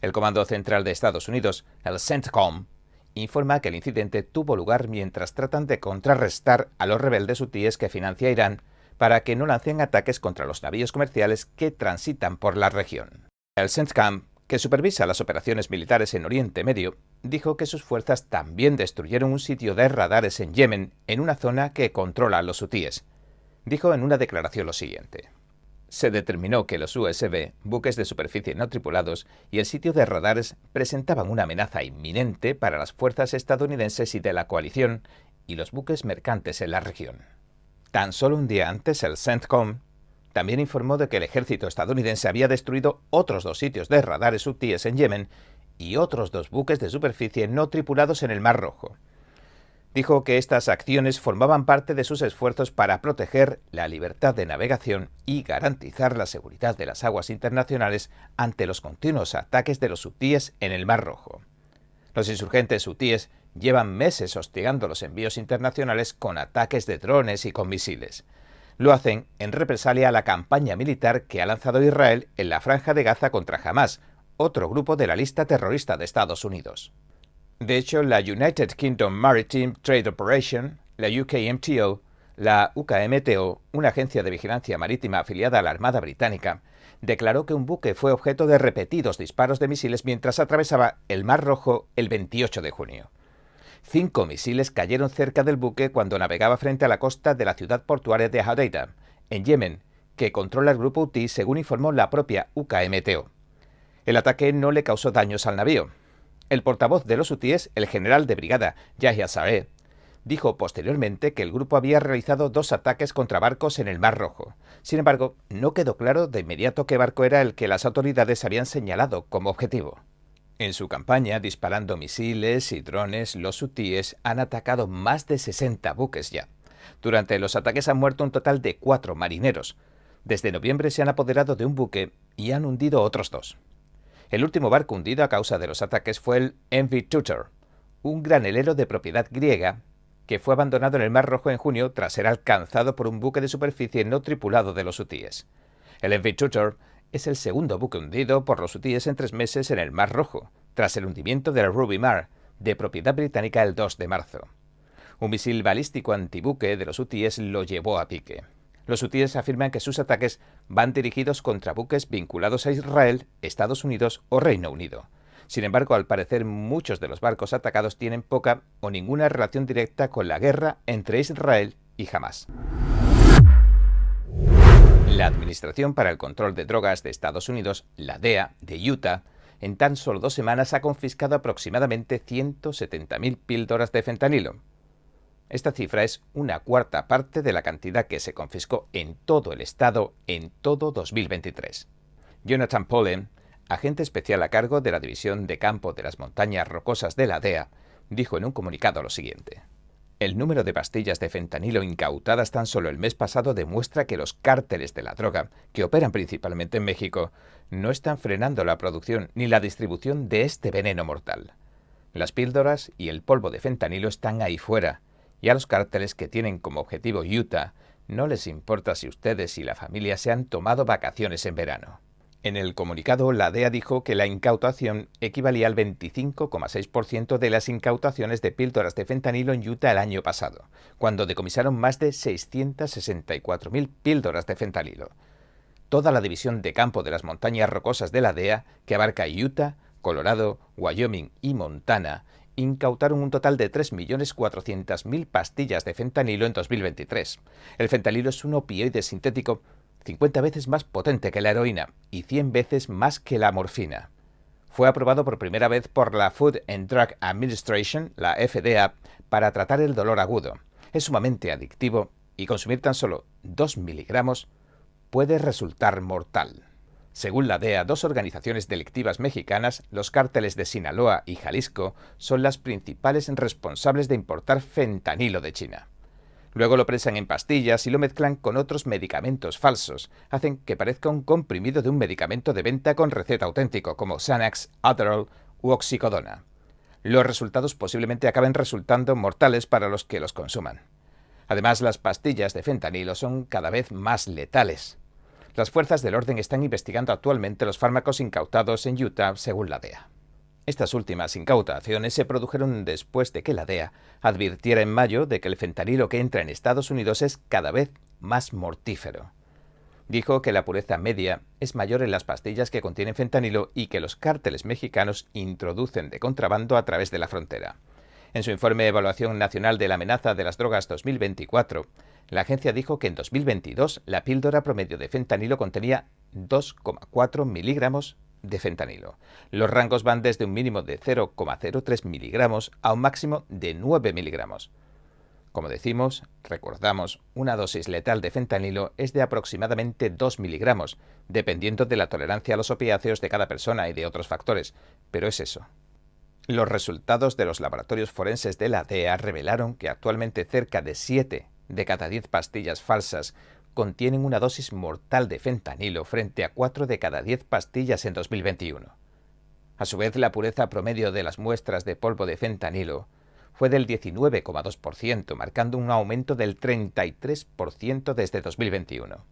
El Comando Central de Estados Unidos, el CENTCOM, informa que el incidente tuvo lugar mientras tratan de contrarrestar a los rebeldes hutíes que financia Irán para que no lancen ataques contra los navíos comerciales que transitan por la región. El CENTCOM, que supervisa las operaciones militares en Oriente Medio, dijo que sus fuerzas también destruyeron un sitio de radares en Yemen, en una zona que controlan los hutíes. Dijo en una declaración lo siguiente: se determinó que los USB, buques de superficie no tripulados, y el sitio de radares presentaban una amenaza inminente para las fuerzas estadounidenses y de la coalición y los buques mercantes en la región. Tan solo un día antes, el CENTCOM también informó de que el ejército estadounidense había destruido otros 2 sitios de radares hutíes en Yemen y otros 2 buques de superficie no tripulados en el Mar Rojo. Dijo que estas acciones formaban parte de sus esfuerzos para proteger la libertad de navegación y garantizar la seguridad de las aguas internacionales ante los continuos ataques de los hutíes en el Mar Rojo. Los insurgentes hutíes llevan meses hostigando los envíos internacionales con ataques de drones y con misiles. Lo hacen en represalia a la campaña militar que ha lanzado Israel en la Franja de Gaza contra Hamás, otro grupo de la lista terrorista de Estados Unidos. De hecho, la United Kingdom Maritime Trade Operation, la UKMTO, la UKMTO, una agencia de vigilancia marítima afiliada a la Armada Británica, declaró que un buque fue objeto de repetidos disparos de misiles mientras atravesaba el Mar Rojo el 28 de junio. 5 misiles cayeron cerca del buque cuando navegaba frente a la costa de la ciudad portuaria de Hodeida, en Yemen, que controla el grupo hutí, según informó la propia UKMTO. El ataque no le causó daños al navío. El portavoz de los hutíes, el general de brigada Yahya Saree, dijo posteriormente que el grupo había realizado 2 ataques contra barcos en el Mar Rojo. Sin embargo, no quedó claro de inmediato qué barco era el que las autoridades habían señalado como objetivo. En su campaña, disparando misiles y drones, los hutíes han atacado más de 60 buques ya. Durante los ataques han muerto un total de 4 marineros. Desde noviembre se han apoderado de un buque y han hundido otros 2. El último barco hundido a causa de los ataques fue el MV Tutor, un granelero de propiedad griega que fue abandonado en el Mar Rojo en junio tras ser alcanzado por un buque de superficie no tripulado de los hutíes. El MV Tutor es el segundo buque hundido por los hutíes en 3 meses en el Mar Rojo, tras el hundimiento del Ruby Mar, de propiedad británica, el 2 de marzo. Un misil balístico antibuque de los hutíes lo llevó a pique. Los hutíes afirman que sus ataques van dirigidos contra buques vinculados a Israel, Estados Unidos o Reino Unido. Sin embargo, al parecer, muchos de los barcos atacados tienen poca o ninguna relación directa con la guerra entre Israel y Hamás. La Administración para el Control de Drogas de Estados Unidos, la DEA, de Utah, en tan solo 2 semanas ha confiscado aproximadamente 170.000 píldoras de fentanilo. Esta cifra es una cuarta parte de la cantidad que se confiscó en todo el estado en todo 2023. Jonathan Pollen, agente especial a cargo de la División de Campo de las Montañas Rocosas de la DEA, dijo en un comunicado lo siguiente: el número de pastillas de fentanilo incautadas tan solo el mes pasado demuestra que los cárteles de la droga, que operan principalmente en México, no están frenando la producción ni la distribución de este veneno mortal. Las píldoras y el polvo de fentanilo están ahí fuera, y a los cárteles que tienen como objetivo Utah No les importa si ustedes y la familia se han tomado vacaciones en verano. En el comunicado, la DEA dijo que la incautación equivalía al 25,6% de las incautaciones de píldoras de fentanilo en Utah el año pasado, cuando decomisaron más de 664.000 píldoras de fentanilo. Toda la división de campo de las montañas rocosas de la DEA, que abarca Utah, Colorado, Wyoming y Montana, incautaron un total de 3.400.000 pastillas de fentanilo en 2023. El fentanilo es un opioide sintético 50 veces más potente que la heroína y 100 veces más que la morfina. Fue aprobado por primera vez por la Food and Drug Administration, la FDA, para tratar el dolor agudo. Es sumamente adictivo y consumir tan solo 2 miligramos puede resultar mortal. Según la DEA, 2 organizaciones delictivas mexicanas, los cárteles de Sinaloa y Jalisco, son las principales responsables de importar fentanilo de China. Luego lo prensan en pastillas y lo mezclan con otros medicamentos falsos. Hacen que parezca un comprimido de un medicamento de venta con receta auténtico, como Xanax, Adderall u Oxicodona. Los resultados posiblemente acaben resultando mortales para los que los consuman. Además, las pastillas de fentanilo son cada vez más letales. Las fuerzas del orden están investigando actualmente los fármacos incautados en Utah, según la DEA. Estas últimas incautaciones se produjeron después de que la DEA advirtiera en mayo de que el fentanilo que entra en Estados Unidos es cada vez más mortífero. Dijo que la pureza media es mayor en las pastillas que contienen fentanilo y que los cárteles mexicanos introducen de contrabando a través de la frontera. En su informe de Evaluación Nacional de la Amenaza de las Drogas 2024, la agencia dijo que en 2022 la píldora promedio de fentanilo contenía 2,4 miligramos de fentanilo. Los rangos van desde un mínimo de 0,03 miligramos a un máximo de 9 miligramos. Como recordamos, una dosis letal de fentanilo es de aproximadamente 2 miligramos, dependiendo de la tolerancia a los opiáceos de cada persona y de otros factores, pero es eso. Los resultados de los laboratorios forenses de la DEA revelaron que actualmente cerca de 7 de cada 10 pastillas falsas contienen una dosis mortal de fentanilo frente a 4 de cada 10 pastillas en 2021. A su vez, la pureza promedio de las muestras de polvo de fentanilo fue del 19,2%, marcando un aumento del 33% desde 2021.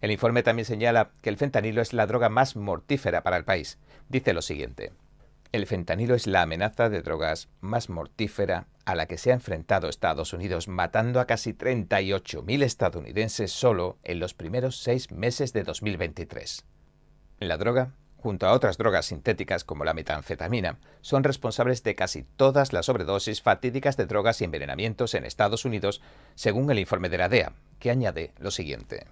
El informe también señala que el fentanilo es la droga más mortífera para el país. Dice lo siguiente: el fentanilo es la amenaza de drogas más mortífera a la que se ha enfrentado Estados Unidos, matando a casi 38.000 estadounidenses solo en los primeros 6 meses de 2023. La droga, junto a otras drogas sintéticas como la metanfetamina, son responsables de casi todas las sobredosis fatídicas de drogas y envenenamientos en Estados Unidos, según el informe de la DEA, que añade lo siguiente: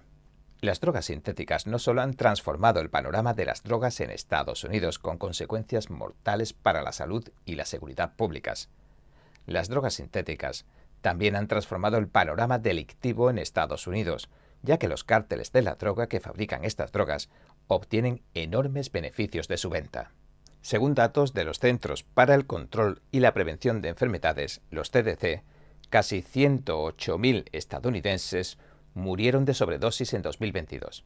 las drogas sintéticas no solo han transformado el panorama de las drogas en Estados Unidos, con consecuencias mortales para la salud y la seguridad públicas. Las drogas sintéticas también han transformado el panorama delictivo en Estados Unidos, ya que los cárteles de la droga que fabrican estas drogas obtienen enormes beneficios de su venta. Según datos de los Centros para el Control y la Prevención de Enfermedades, los CDC, casi 108.000 estadounidenses murieron de sobredosis en 2022.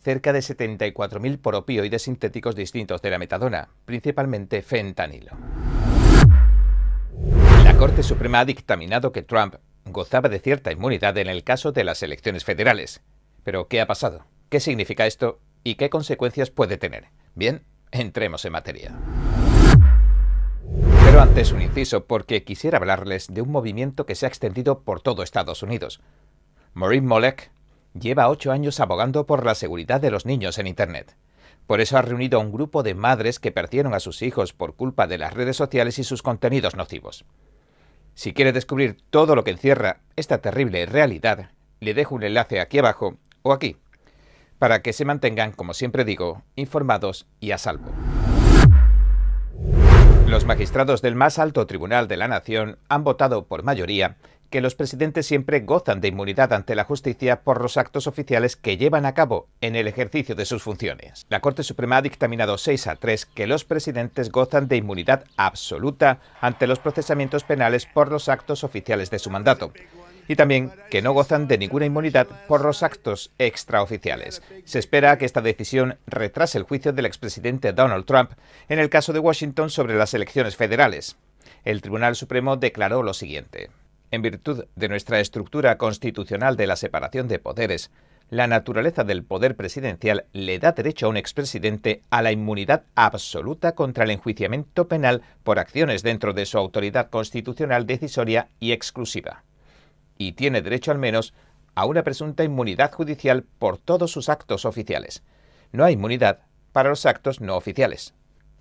Cerca de 74.000 por opioides sintéticos distintos de la metadona, principalmente fentanilo. La Corte Suprema ha dictaminado que Trump gozaba de cierta inmunidad en el caso de las elecciones federales. Pero, ¿qué ha pasado? ¿Qué significa esto? ¿Y qué consecuencias puede tener? Bien, entremos en materia. Pero antes un inciso, porque quisiera hablarles de un movimiento que se ha extendido por todo Estados Unidos. Maureen Molek lleva 8 años abogando por la seguridad de los niños en Internet. Por eso ha reunido a un grupo de madres que perdieron a sus hijos por culpa de las redes sociales y sus contenidos nocivos. Si quiere descubrir todo lo que encierra esta terrible realidad, le dejo un enlace aquí abajo o aquí, para que se mantengan, como siempre digo, informados y a salvo. Los magistrados del más alto tribunal de la nación han votado por mayoría que los presidentes siempre gozan de inmunidad ante la justicia por los actos oficiales que llevan a cabo en el ejercicio de sus funciones. La Corte Suprema ha dictaminado 6-3 que los presidentes gozan de inmunidad absoluta ante los procesamientos penales por los actos oficiales de su mandato, y también que no gozan de ninguna inmunidad por los actos extraoficiales. Se espera que esta decisión retrase el juicio del expresidente Donald Trump en el caso de Washington sobre las elecciones federales. El Tribunal Supremo declaró lo siguiente: En virtud de nuestra estructura constitucional de la separación de poderes, la naturaleza del poder presidencial le da derecho a un expresidente a la inmunidad absoluta contra el enjuiciamiento penal por acciones dentro de su autoridad constitucional decisoria y exclusiva. Y tiene derecho al menos a una presunta inmunidad judicial por todos sus actos oficiales. No hay inmunidad para los actos no oficiales.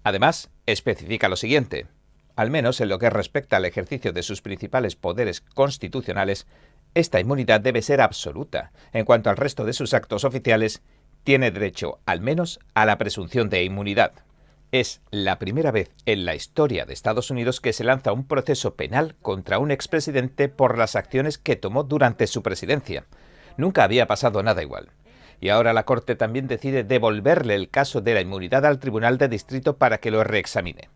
Además, especifica lo siguiente: al menos en lo que respecta al ejercicio de sus principales poderes constitucionales, esta inmunidad debe ser absoluta. En cuanto al resto de sus actos oficiales, tiene derecho al menos a la presunción de inmunidad. Es la primera vez en la historia de Estados Unidos que se lanza un proceso penal contra un expresidente por las acciones que tomó durante su presidencia. Nunca había pasado nada igual. Y ahora la Corte también decide devolverle el caso de la inmunidad al Tribunal de Distrito para que lo reexamine.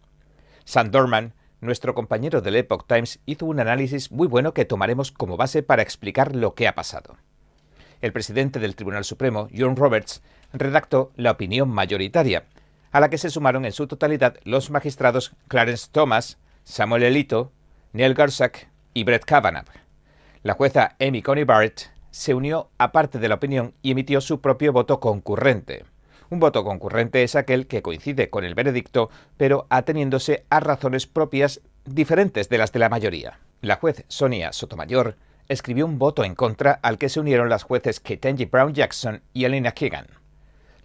Sam Dorman, nuestro compañero del Epoch Times, hizo un análisis muy bueno que tomaremos como base para explicar lo que ha pasado. El presidente del Tribunal Supremo, John Roberts, redactó la opinión mayoritaria, a la que se sumaron en su totalidad los magistrados Clarence Thomas, Samuel Alito, Neil Gorsuch y Brett Kavanaugh. La jueza Amy Coney Barrett se unió a parte de la opinión y emitió su propio voto concurrente. Un voto concurrente es aquel que coincide con el veredicto, pero ateniéndose a razones propias diferentes de las de la mayoría. La juez Sonia Sotomayor escribió un voto en contra al que se unieron las jueces Ketanji Brown Jackson y Elena Kagan.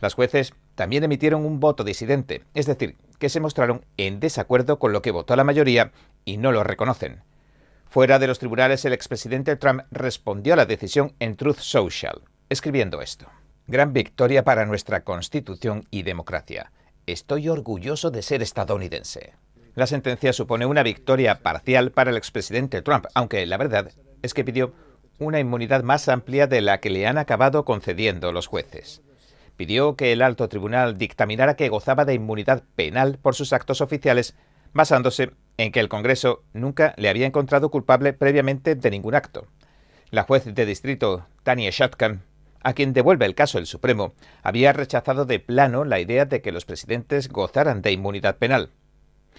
Las jueces también emitieron un voto disidente, es decir, que se mostraron en desacuerdo con lo que votó la mayoría y no lo reconocen. Fuera de los tribunales, el expresidente Trump respondió a la decisión en Truth Social, escribiendo esto: gran victoria para nuestra Constitución y democracia. Estoy orgulloso de ser estadounidense. La sentencia supone una victoria parcial para el expresidente Trump, aunque la verdad es que pidió una inmunidad más amplia de la que le han acabado concediendo los jueces. Pidió que el alto tribunal dictaminara que gozaba de inmunidad penal por sus actos oficiales, basándose en que el Congreso nunca le había encontrado culpable previamente de ningún acto. La juez de distrito, Tanya Chutkan, a quien devuelve el caso el Supremo, había rechazado de plano la idea de que los presidentes gozaran de inmunidad penal.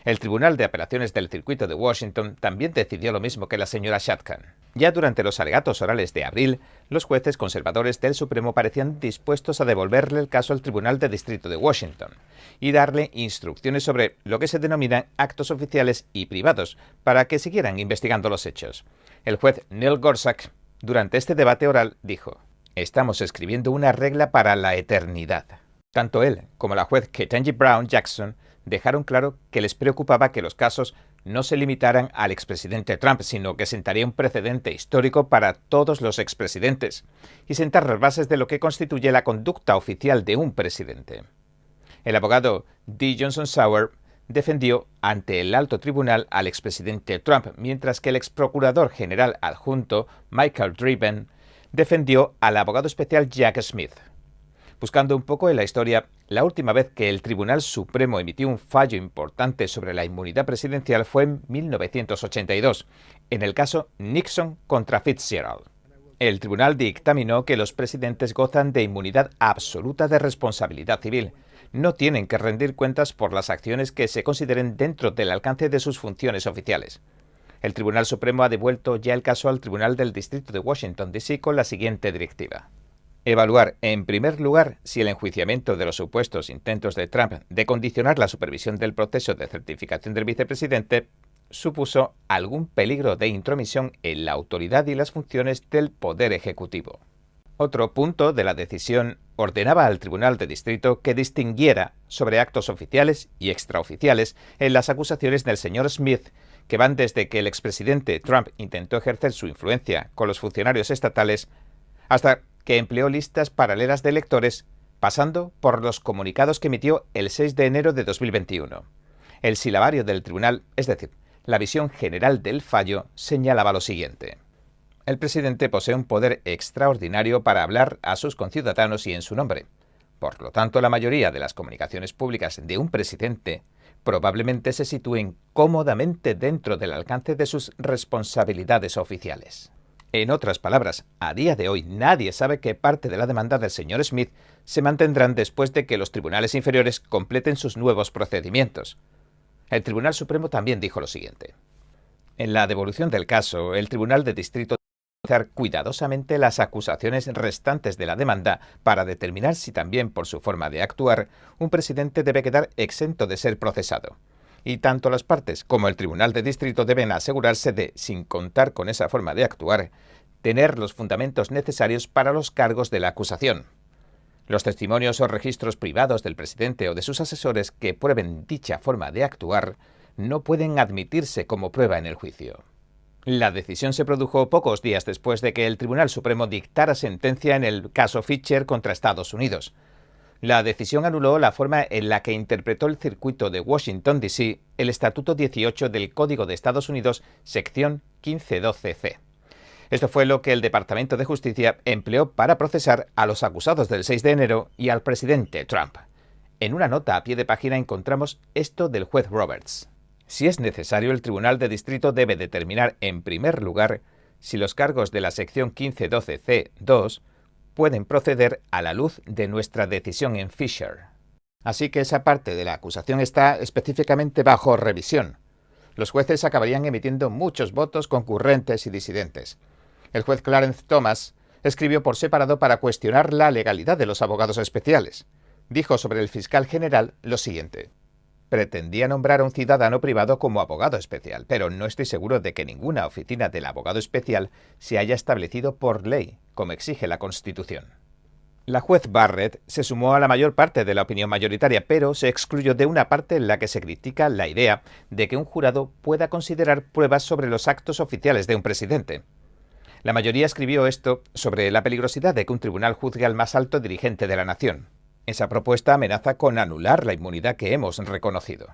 El Tribunal de Apelaciones del Circuito de Washington también decidió lo mismo que la señora Chutkan. Ya durante los alegatos orales de abril, los jueces conservadores del Supremo parecían dispuestos a devolverle el caso al Tribunal de Distrito de Washington y darle instrucciones sobre lo que se denominan actos oficiales y privados para que siguieran investigando los hechos. El juez Neil Gorsuch, durante este debate oral, dijo: estamos escribiendo una regla para la eternidad. Tanto él como la juez Ketanji Brown Jackson dejaron claro que les preocupaba que los casos no se limitaran al expresidente Trump, sino que sentaría un precedente histórico para todos los expresidentes y sentar las bases de lo que constituye la conducta oficial de un presidente. El abogado D. Johnson Sauer defendió ante el alto tribunal al expresidente Trump, mientras que el exprocurador general adjunto Michael Driven defendió al abogado especial Jack Smith. Buscando un poco en la historia, la última vez que el Tribunal Supremo emitió un fallo importante sobre la inmunidad presidencial fue en 1982, en el caso Nixon contra Fitzgerald. El tribunal dictaminó que los presidentes gozan de inmunidad absoluta de responsabilidad civil. No tienen que rendir cuentas por las acciones que se consideren dentro del alcance de sus funciones oficiales. El Tribunal Supremo ha devuelto ya el caso al Tribunal del Distrito de Washington, D.C. con la siguiente directiva: evaluar, en primer lugar, si el enjuiciamiento de los supuestos intentos de Trump de condicionar la supervisión del proceso de certificación del vicepresidente supuso algún peligro de intromisión en la autoridad y las funciones del Poder Ejecutivo. Otro punto de la decisión ordenaba al Tribunal de Distrito que distinguiera sobre actos oficiales y extraoficiales en las acusaciones del señor Smith, que van desde que el expresidente Trump intentó ejercer su influencia con los funcionarios estatales hasta que empleó listas paralelas de electores, pasando por los comunicados que emitió el 6 de enero de 2021. El silabario del tribunal, es decir, la visión general del fallo, señalaba lo siguiente: el presidente posee un poder extraordinario para hablar a sus conciudadanos y en su nombre. Por lo tanto, la mayoría de las comunicaciones públicas de un presidente probablemente se sitúen cómodamente dentro del alcance de sus responsabilidades oficiales. En otras palabras, a día de hoy nadie sabe qué parte de la demanda del señor Smith se mantendrán después de que los tribunales inferiores completen sus nuevos procedimientos. El Tribunal Supremo también dijo lo siguiente: En la devolución del caso, el Tribunal de Distrito debe analizar cuidadosamente las acusaciones restantes de la demanda para determinar si también por su forma de actuar, un presidente debe quedar exento de ser procesado. Y tanto las partes como el Tribunal de Distrito deben asegurarse de, sin contar con esa forma de actuar, tener los fundamentos necesarios para los cargos de la acusación. Los testimonios o registros privados del presidente o de sus asesores que prueben dicha forma de actuar no pueden admitirse como prueba en el juicio. La decisión se produjo pocos días después de que el Tribunal Supremo dictara sentencia en el caso Fisher contra Estados Unidos. La decisión anuló la forma en la que interpretó el circuito de Washington, D.C., el Estatuto 18 del Código de Estados Unidos, sección 1512C. Esto fue lo que el Departamento de Justicia empleó para procesar a los acusados del 6 de enero y al presidente Trump. En una nota a pie de página encontramos esto del juez Roberts. Si es necesario, el Tribunal de Distrito debe determinar, en primer lugar, si los cargos de la sección 1512C2 pueden proceder a la luz de nuestra decisión en Fisher. Así que esa parte de la acusación está específicamente bajo revisión. Los jueces acabarían emitiendo muchos votos concurrentes y disidentes. El juez Clarence Thomas escribió por separado para cuestionar la legalidad de los abogados especiales. Dijo sobre el fiscal general lo siguiente: pretendía nombrar a un ciudadano privado como abogado especial, pero no estoy seguro de que ninguna oficina del abogado especial se haya establecido por ley, como exige la Constitución. La juez Barrett se sumó a la mayor parte de la opinión mayoritaria, pero se excluyó de una parte en la que se critica la idea de que un jurado pueda considerar pruebas sobre los actos oficiales de un presidente. La mayoría escribió esto sobre la peligrosidad de que un tribunal juzgue al más alto dirigente de la nación. Esa propuesta amenaza con anular la inmunidad que hemos reconocido.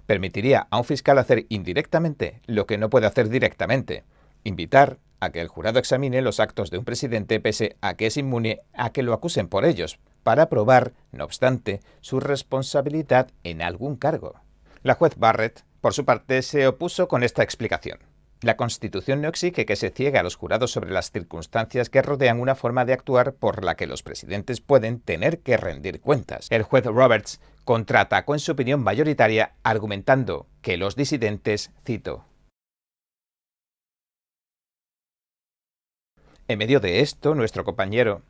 Permitiría a un fiscal hacer indirectamente lo que no puede hacer directamente: invitar a que el jurado examine los actos de un presidente pese a que es inmune a que lo acusen por ellos, para probar, no obstante, su responsabilidad en algún cargo. La juez Barrett, por su parte, se opuso con esta explicación. La Constitución no exige que se ciegue a los jurados sobre las circunstancias que rodean una forma de actuar por la que los presidentes pueden tener que rendir cuentas. El juez Roberts contraatacó en su opinión mayoritaria, argumentando que los disidentes, cito, En medio de esto, nuestro compañero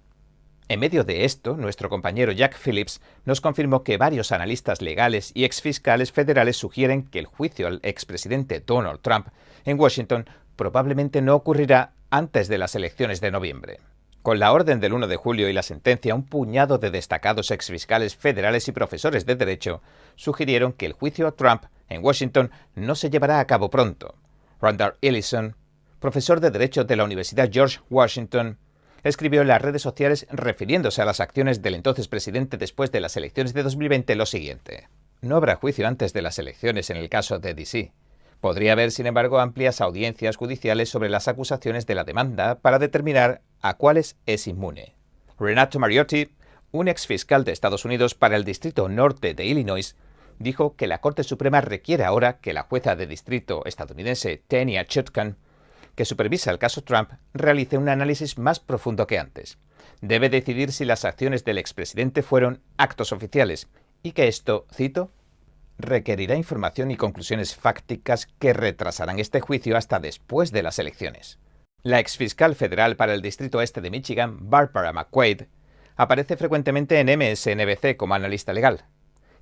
Jack Phillips nos confirmó que varios analistas legales y exfiscales federales sugieren que el juicio al expresidente Donald Trump en Washington probablemente no ocurrirá antes de las elecciones de noviembre. Con la orden del 1 de julio y la sentencia, un puñado de destacados exfiscales federales y profesores de derecho sugirieron que el juicio a Trump en Washington no se llevará a cabo pronto. Randall Ellison, profesor de Derecho de la Universidad George Washington, escribió en las redes sociales, refiriéndose a las acciones del entonces presidente después de las elecciones de 2020, lo siguiente: no habrá juicio antes de las elecciones en el caso de D.C. Podría haber, sin embargo, amplias audiencias judiciales sobre las acusaciones de la demanda para determinar a cuáles es inmune. Renato Mariotti, un exfiscal de Estados Unidos para el Distrito Norte de Illinois, dijo que la Corte Suprema requiere ahora que la jueza de distrito estadounidense Tanya Chutkan, que supervisa el caso Trump, realice un análisis más profundo que antes. Debe decidir si las acciones del expresidente fueron actos oficiales y que esto, cito, requerirá información y conclusiones fácticas que retrasarán este juicio hasta después de las elecciones. La exfiscal federal para el Distrito Este de Michigan, Barbara McQuaid, aparece frecuentemente en MSNBC como analista legal,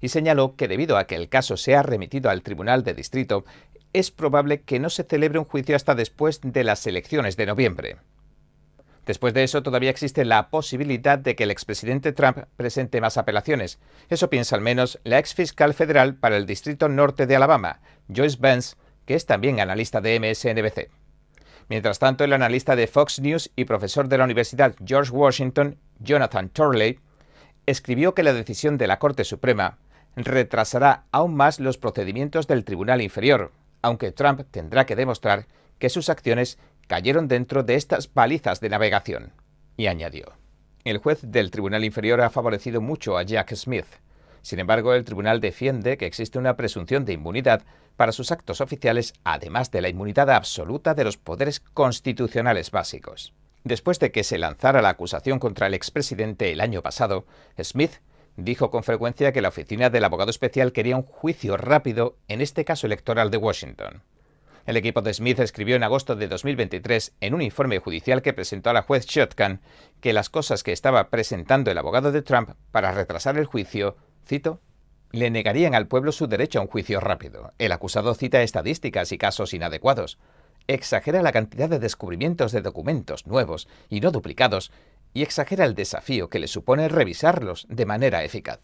y señaló que debido a que el caso sea remitido al Tribunal de Distrito, es probable que no se celebre un juicio hasta después de las elecciones de noviembre. Después de eso, todavía existe la posibilidad de que el expresidente Trump presente más apelaciones. Eso piensa al menos la exfiscal federal para el Distrito Norte de Alabama, Joyce Benz, que es también analista de MSNBC. Mientras tanto, el analista de Fox News y profesor de la Universidad George Washington, Jonathan Turley, escribió que la decisión de la Corte Suprema retrasará aún más los procedimientos del Tribunal Inferior, aunque Trump tendrá que demostrar que sus acciones cayeron dentro de estas palizas de navegación. Y añadió: el juez del Tribunal Inferior ha favorecido mucho a Jack Smith. Sin embargo, el tribunal defiende que existe una presunción de inmunidad para sus actos oficiales, además de la inmunidad absoluta de los poderes constitucionales básicos. Después de que se lanzara la acusación contra el expresidente el año pasado, Smith dijo con frecuencia que la oficina del abogado especial quería un juicio rápido en este caso electoral de Washington. El equipo de Smith escribió en agosto de 2023 en un informe judicial que presentó a la juez Shotkan que las cosas que estaba presentando el abogado de Trump para retrasar el juicio, cito, le negarían al pueblo su derecho a un juicio rápido. El acusado cita estadísticas y casos inadecuados. Exagera la cantidad de descubrimientos de documentos nuevos y no duplicados y exagera el desafío que le supone revisarlos de manera eficaz.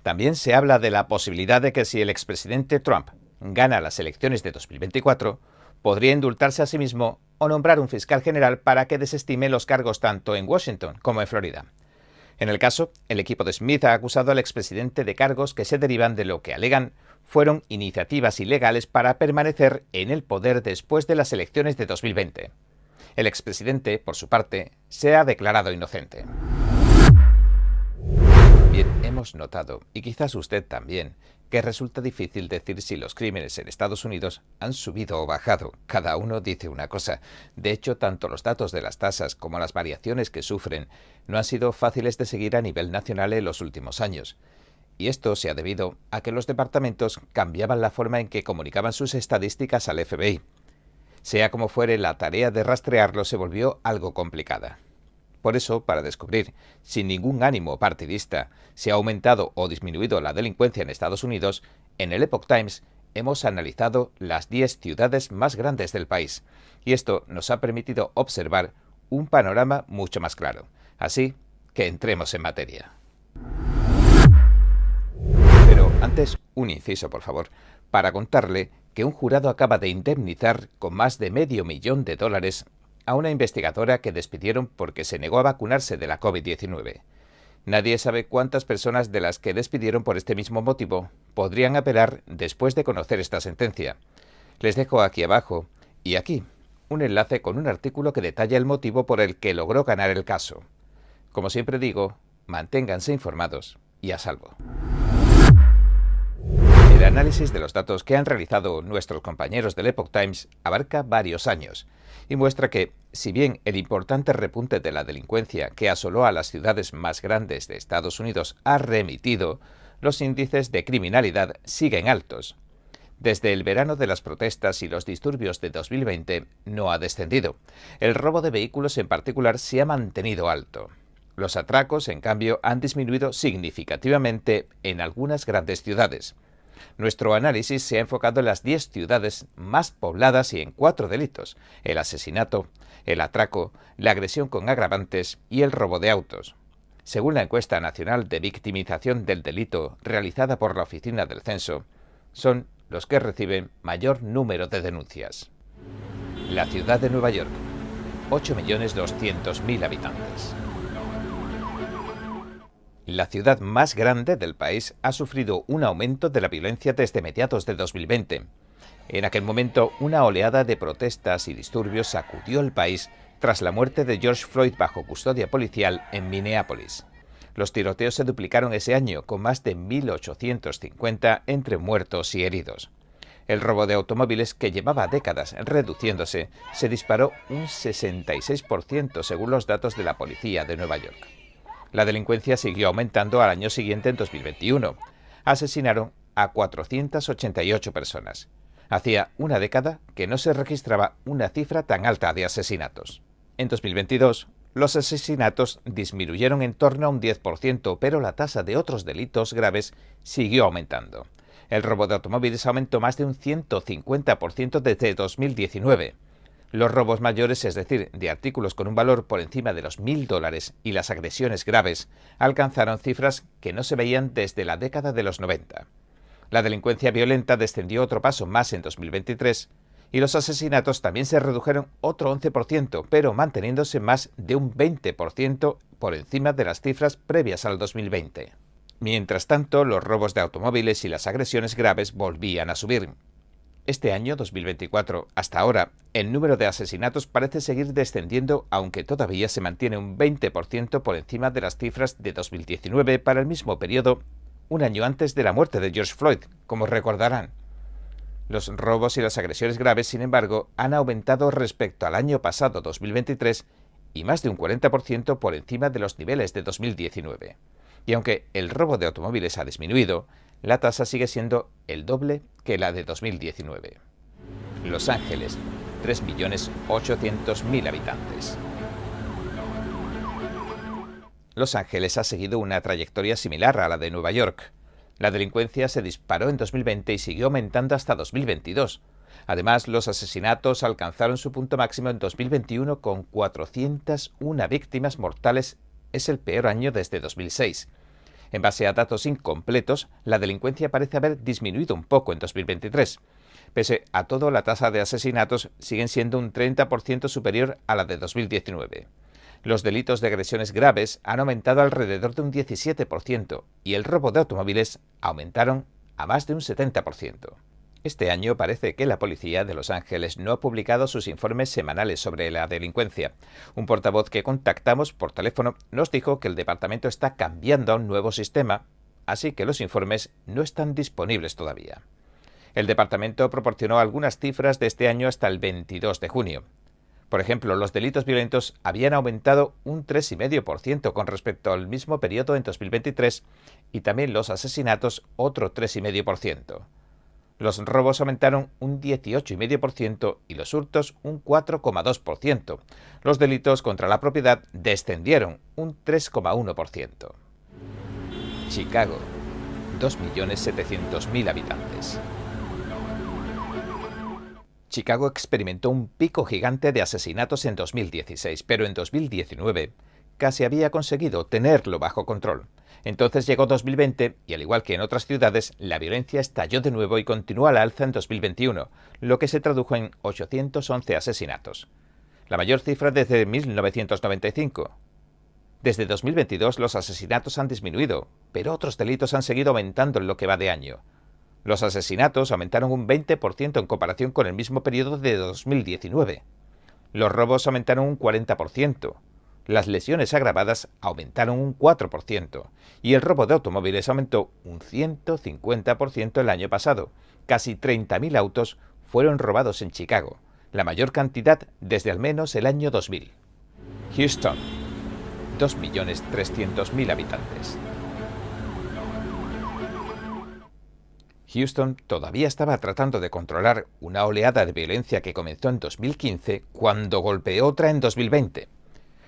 También se habla de la posibilidad de que si el expresidente Trump gana las elecciones de 2024, podría indultarse a sí mismo o nombrar un fiscal general para que desestime los cargos tanto en Washington como en Florida. En el caso, el equipo de Smith ha acusado al expresidente de cargos que se derivan de lo que alegan fueron iniciativas ilegales para permanecer en el poder después de las elecciones de 2020. El expresidente, por su parte, se ha declarado inocente. Bien, hemos notado, y quizás usted también, que resulta difícil decir si los crímenes en Estados Unidos han subido o bajado. Cada uno dice una cosa. De hecho, tanto los datos de las tasas como las variaciones que sufren no han sido fáciles de seguir a nivel nacional en los últimos años. Y esto se ha debido a que los departamentos cambiaban la forma en que comunicaban sus estadísticas al FBI. Sea como fuere, la tarea de rastrearlo se volvió algo complicada. Por eso, para descubrir, sin ningún ánimo partidista, si ha aumentado o disminuido la delincuencia en Estados Unidos, en el Epoch Times hemos analizado las 10 ciudades más grandes del país, y esto nos ha permitido observar un panorama mucho más claro. Así que entremos en materia. Pero antes, un inciso, por favor, para contarle que un jurado acaba de indemnizar con más de $500,000 a una investigadora que despidieron porque se negó a vacunarse de la COVID-19. Nadie sabe cuántas personas de las que despidieron por este mismo motivo podrían apelar después de conocer esta sentencia. Les dejo aquí abajo y aquí un enlace con un artículo que detalla el motivo por el que logró ganar el caso. Como siempre digo, manténganse informados y a salvo. El análisis de los datos que han realizado nuestros compañeros del Epoch Times abarca varios años y muestra que, si bien el importante repunte de la delincuencia que asoló a las ciudades más grandes de Estados Unidos ha remitido, los índices de criminalidad siguen altos. Desde el verano de las protestas y los disturbios de 2020 no ha descendido. El robo de vehículos en particular se ha mantenido alto. Los atracos, en cambio, han disminuido significativamente en algunas grandes ciudades. Nuestro análisis se ha enfocado en las 10 ciudades más pobladas y en 4 delitos: el asesinato, el atraco, la agresión con agravantes y el robo de autos. Según la encuesta nacional de victimización del delito realizada por la Oficina del Censo, son los que reciben mayor número de denuncias. La ciudad de Nueva York, 8.200.000 habitantes. La ciudad más grande del país ha sufrido un aumento de la violencia desde mediados de 2020. En aquel momento, una oleada de protestas y disturbios sacudió el país tras la muerte de George Floyd bajo custodia policial en Minneapolis. Los tiroteos se duplicaron ese año, con más de 1.850 entre muertos y heridos. El robo de automóviles, que llevaba décadas reduciéndose, se disparó un 66% según los datos de la policía de Nueva York. La delincuencia siguió aumentando al año siguiente, en 2021. Asesinaron a 488 personas. Hacía una década que no se registraba una cifra tan alta de asesinatos. En 2022, los asesinatos disminuyeron en torno a un 10%, pero la tasa de otros delitos graves siguió aumentando. El robo de automóviles aumentó más de un 150% desde 2019. Los robos mayores, es decir, de artículos con un valor por encima de los $1.000, y las agresiones graves alcanzaron cifras que no se veían desde la década de los 90. La delincuencia violenta descendió otro paso más en 2023 y los asesinatos también se redujeron otro 11%, pero manteniéndose más de un 20% por encima de las cifras previas al 2020. Mientras tanto, los robos de automóviles y las agresiones graves volvían a subir. Este año, 2024, hasta ahora, el número de asesinatos parece seguir descendiendo, aunque todavía se mantiene un 20% por encima de las cifras de 2019 para el mismo periodo, un año antes de la muerte de George Floyd, como recordarán. Los robos y las agresiones graves, sin embargo, han aumentado respecto al año pasado, 2023, y más de un 40% por encima de los niveles de 2019. Y aunque el robo de automóviles ha disminuido, la tasa sigue siendo el doble que la de 2019. Los Ángeles, 3.800.000 habitantes. Los Ángeles ha seguido una trayectoria similar a la de Nueva York. La delincuencia se disparó en 2020 y siguió aumentando hasta 2022. Además, los asesinatos alcanzaron su punto máximo en 2021 con 401 víctimas mortales. Es el peor año desde 2006. En base a datos incompletos, la delincuencia parece haber disminuido un poco en 2023. Pese a todo, la tasa de asesinatos sigue siendo un 30% superior a la de 2019. Los delitos de agresiones graves han aumentado alrededor de un 17% y el robo de automóviles aumentaron a más de un 70%. Este año parece que la policía de Los Ángeles no ha publicado sus informes semanales sobre la delincuencia. Un portavoz que contactamos por teléfono nos dijo que el departamento está cambiando a un nuevo sistema, así que los informes no están disponibles todavía. El departamento proporcionó algunas cifras de este año hasta el 22 de junio. Por ejemplo, los delitos violentos habían aumentado un 3,5% con respecto al mismo periodo en 2023 y también los asesinatos otro 3,5%. Los robos aumentaron un 18,5% y los hurtos un 4,2%. Los delitos contra la propiedad descendieron un 3,1%. Chicago, 2.700.000 habitantes. Chicago experimentó un pico gigante de asesinatos en 2016, pero en 2019 casi había conseguido tenerlo bajo control. Entonces llegó 2020 y, al igual que en otras ciudades, la violencia estalló de nuevo y continuó a la alza en 2021, lo que se tradujo en 811 asesinatos. La mayor cifra desde 1995. Desde 2022 los asesinatos han disminuido, pero otros delitos han seguido aumentando en lo que va de año. Los asesinatos aumentaron un 20% en comparación con el mismo periodo de 2019. Los robos aumentaron un 40%. Las lesiones agravadas aumentaron un 4% y el robo de automóviles aumentó un 150% el año pasado. Casi 30.000 autos fueron robados en Chicago, la mayor cantidad desde al menos el año 2000. Houston, 2.300.000 habitantes. Houston todavía estaba tratando de controlar una oleada de violencia que comenzó en 2015 cuando golpeó otra en 2020.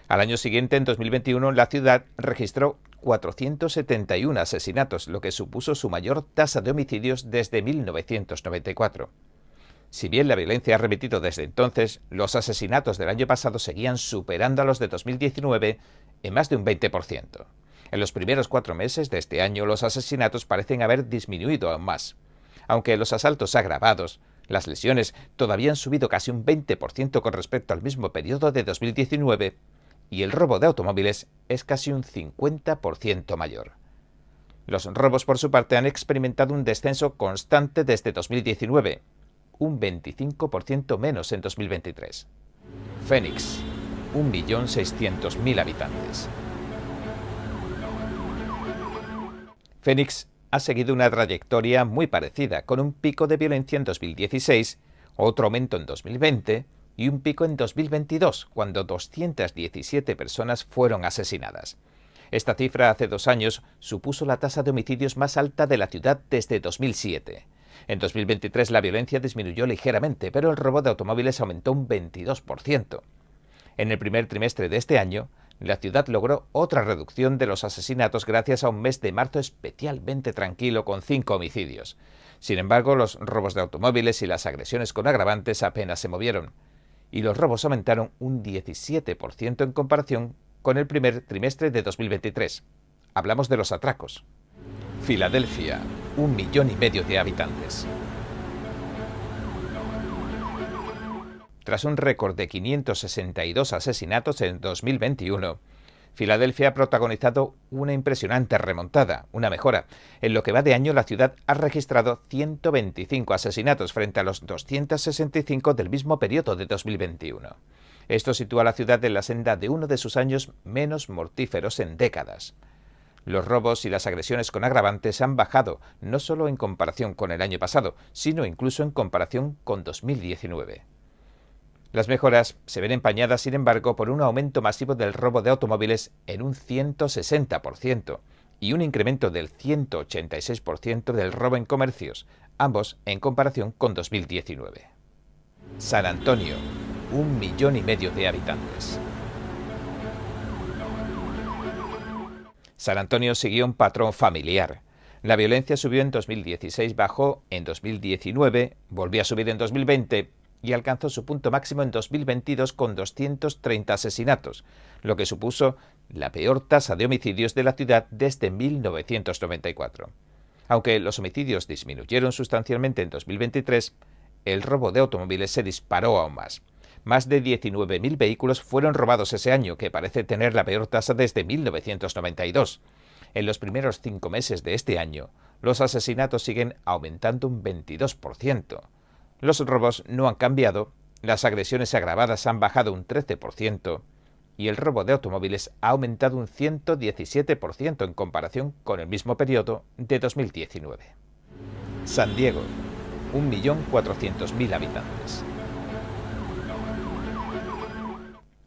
Al año siguiente, en 2021, la ciudad registró 471 asesinatos, lo que supuso su mayor tasa de homicidios desde 1994. Si bien la violencia ha remitido desde entonces, los asesinatos del año pasado seguían superando a los de 2019 en más de un 20%. En los primeros 4 meses de este año, los asesinatos parecen haber disminuido aún más. Aunque los asaltos agravados, las lesiones todavía han subido casi un 20% con respecto al mismo periodo de 2019, y el robo de automóviles es casi un 50% mayor. Los robos, por su parte, han experimentado un descenso constante desde 2019, un 25% menos en 2023. Phoenix, 1.600.000 habitantes. Phoenix ha seguido una trayectoria muy parecida, con un pico de violencia en 2016, otro aumento en 2020 y un pico en 2022, cuando 217 personas fueron asesinadas. Esta cifra hace 2 años supuso la tasa de homicidios más alta de la ciudad desde 2007. En 2023 la violencia disminuyó ligeramente, pero el robo de automóviles aumentó un 22%. En el primer trimestre de este año, la ciudad logró otra reducción de los asesinatos gracias a un mes de marzo especialmente tranquilo con 5 homicidios. Sin embargo, los robos de automóviles y las agresiones con agravantes apenas se movieron, y los robos aumentaron un 17% en comparación con el primer trimestre de 2023. Hablamos de los atracos. Filadelfia, 1,5 millones de habitantes. Tras un récord de 562 asesinatos en 2021, Filadelfia ha protagonizado una impresionante remontada, una mejora. En lo que va de año, la ciudad ha registrado 125 asesinatos frente a los 265 del mismo periodo de 2021. Esto sitúa a la ciudad en la senda de uno de sus años menos mortíferos en décadas. Los robos y las agresiones con agravantes han bajado, no solo en comparación con el año pasado, sino incluso en comparación con 2019. Las mejoras se ven empañadas, sin embargo, por un aumento masivo del robo de automóviles en un 160% y un incremento del 186% del robo en comercios, ambos en comparación con 2019. San Antonio, 1,5 millones de habitantes. San Antonio siguió un patrón familiar. La violencia subió en 2016, bajó en 2019, volvió a subir en 2020 y alcanzó su punto máximo en 2022 con 230 asesinatos, lo que supuso la peor tasa de homicidios de la ciudad desde 1994. Aunque los homicidios disminuyeron sustancialmente en 2023, el robo de automóviles se disparó aún más. Más de 19.000 vehículos fueron robados ese año, que parece tener la peor tasa desde 1992. En los primeros 5 meses de este año, los asesinatos siguen aumentando un 22%. Los robos no han cambiado, las agresiones agravadas han bajado un 13% y el robo de automóviles ha aumentado un 117% en comparación con el mismo periodo de 2019. San Diego, 1.400.000 habitantes.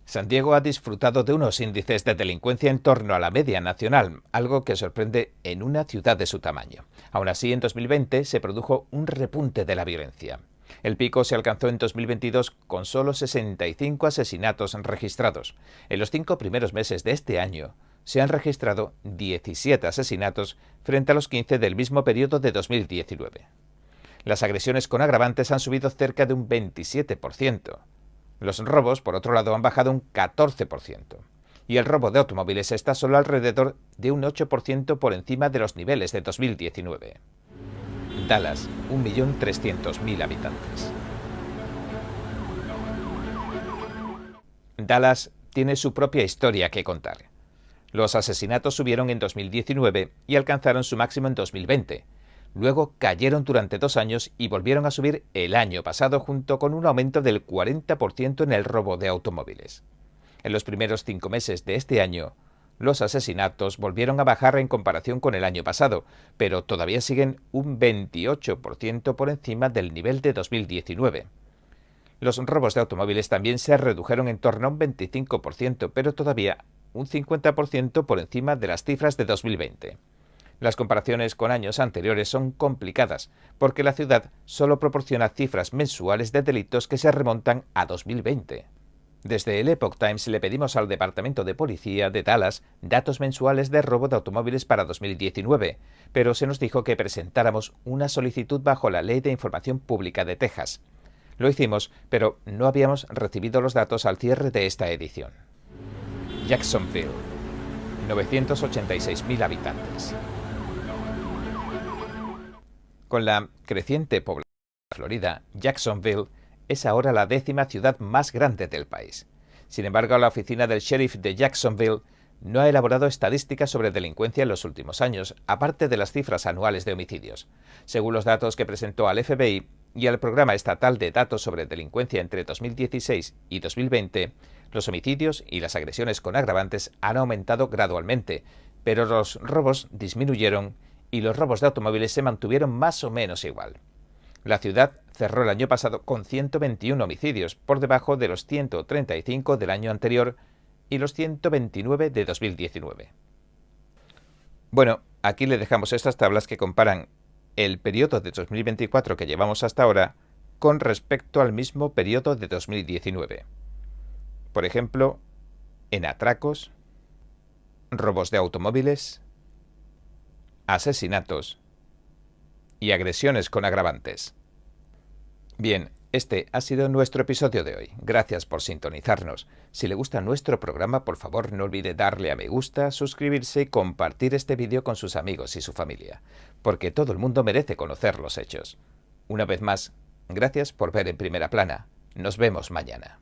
San Diego ha disfrutado de unos índices de delincuencia en torno a la media nacional, algo que sorprende en una ciudad de su tamaño. Aún así, en 2020 se produjo un repunte de la violencia. El pico se alcanzó en 2022 con solo 65 asesinatos registrados. En los 5 primeros meses de este año se han registrado 17 asesinatos frente a los 15 del mismo periodo de 2019. Las agresiones con agravantes han subido cerca de un 27%. Los robos, por otro lado, han bajado un 14%. Y el robo de automóviles está solo alrededor de un 8% por encima de los niveles de 2019. Dallas, 1.300.000 habitantes. Dallas tiene su propia historia que contar. Los asesinatos subieron en 2019 y alcanzaron su máximo en 2020. Luego cayeron durante 2 años y volvieron a subir el año pasado junto con un aumento del 40% en el robo de automóviles. En los primeros 5 meses de este año, los asesinatos volvieron a bajar en comparación con el año pasado, pero todavía siguen un 28% por encima del nivel de 2019. Los robos de automóviles también se redujeron en torno a un 25%, pero todavía un 50% por encima de las cifras de 2020. Las comparaciones con años anteriores son complicadas, porque la ciudad solo proporciona cifras mensuales de delitos que se remontan a 2020. Desde el Epoch Times le pedimos al Departamento de Policía de Dallas datos mensuales de robo de automóviles para 2019, pero se nos dijo que presentáramos una solicitud bajo la Ley de Información Pública de Texas. Lo hicimos, pero no habíamos recibido los datos al cierre de esta edición. Jacksonville, 986.000 habitantes. Con la creciente población de Florida, Jacksonville es ahora la 10ª ciudad más grande del país. Sin embargo, la oficina del sheriff de Jacksonville no ha elaborado estadísticas sobre delincuencia en los últimos años, aparte de las cifras anuales de homicidios. Según los datos que presentó al FBI y al Programa Estatal de Datos sobre Delincuencia entre 2016 y 2020, los homicidios y las agresiones con agravantes han aumentado gradualmente, pero los robos disminuyeron y los robos de automóviles se mantuvieron más o menos igual. La ciudad cerró el año pasado con 121 homicidios, por debajo de los 135 del año anterior y los 129 de 2019. Bueno, aquí le dejamos estas tablas que comparan el periodo de 2024 que llevamos hasta ahora con respecto al mismo periodo de 2019. Por ejemplo, en atracos, robos de automóviles, asesinatos y agresiones con agravantes. Bien, este ha sido nuestro episodio de hoy. Gracias por sintonizarnos. Si le gusta nuestro programa, por favor no olvide darle a me gusta, suscribirse y compartir este vídeo con sus amigos y su familia, porque todo el mundo merece conocer los hechos. Una vez más, gracias por ver En Primera Plana. Nos vemos mañana.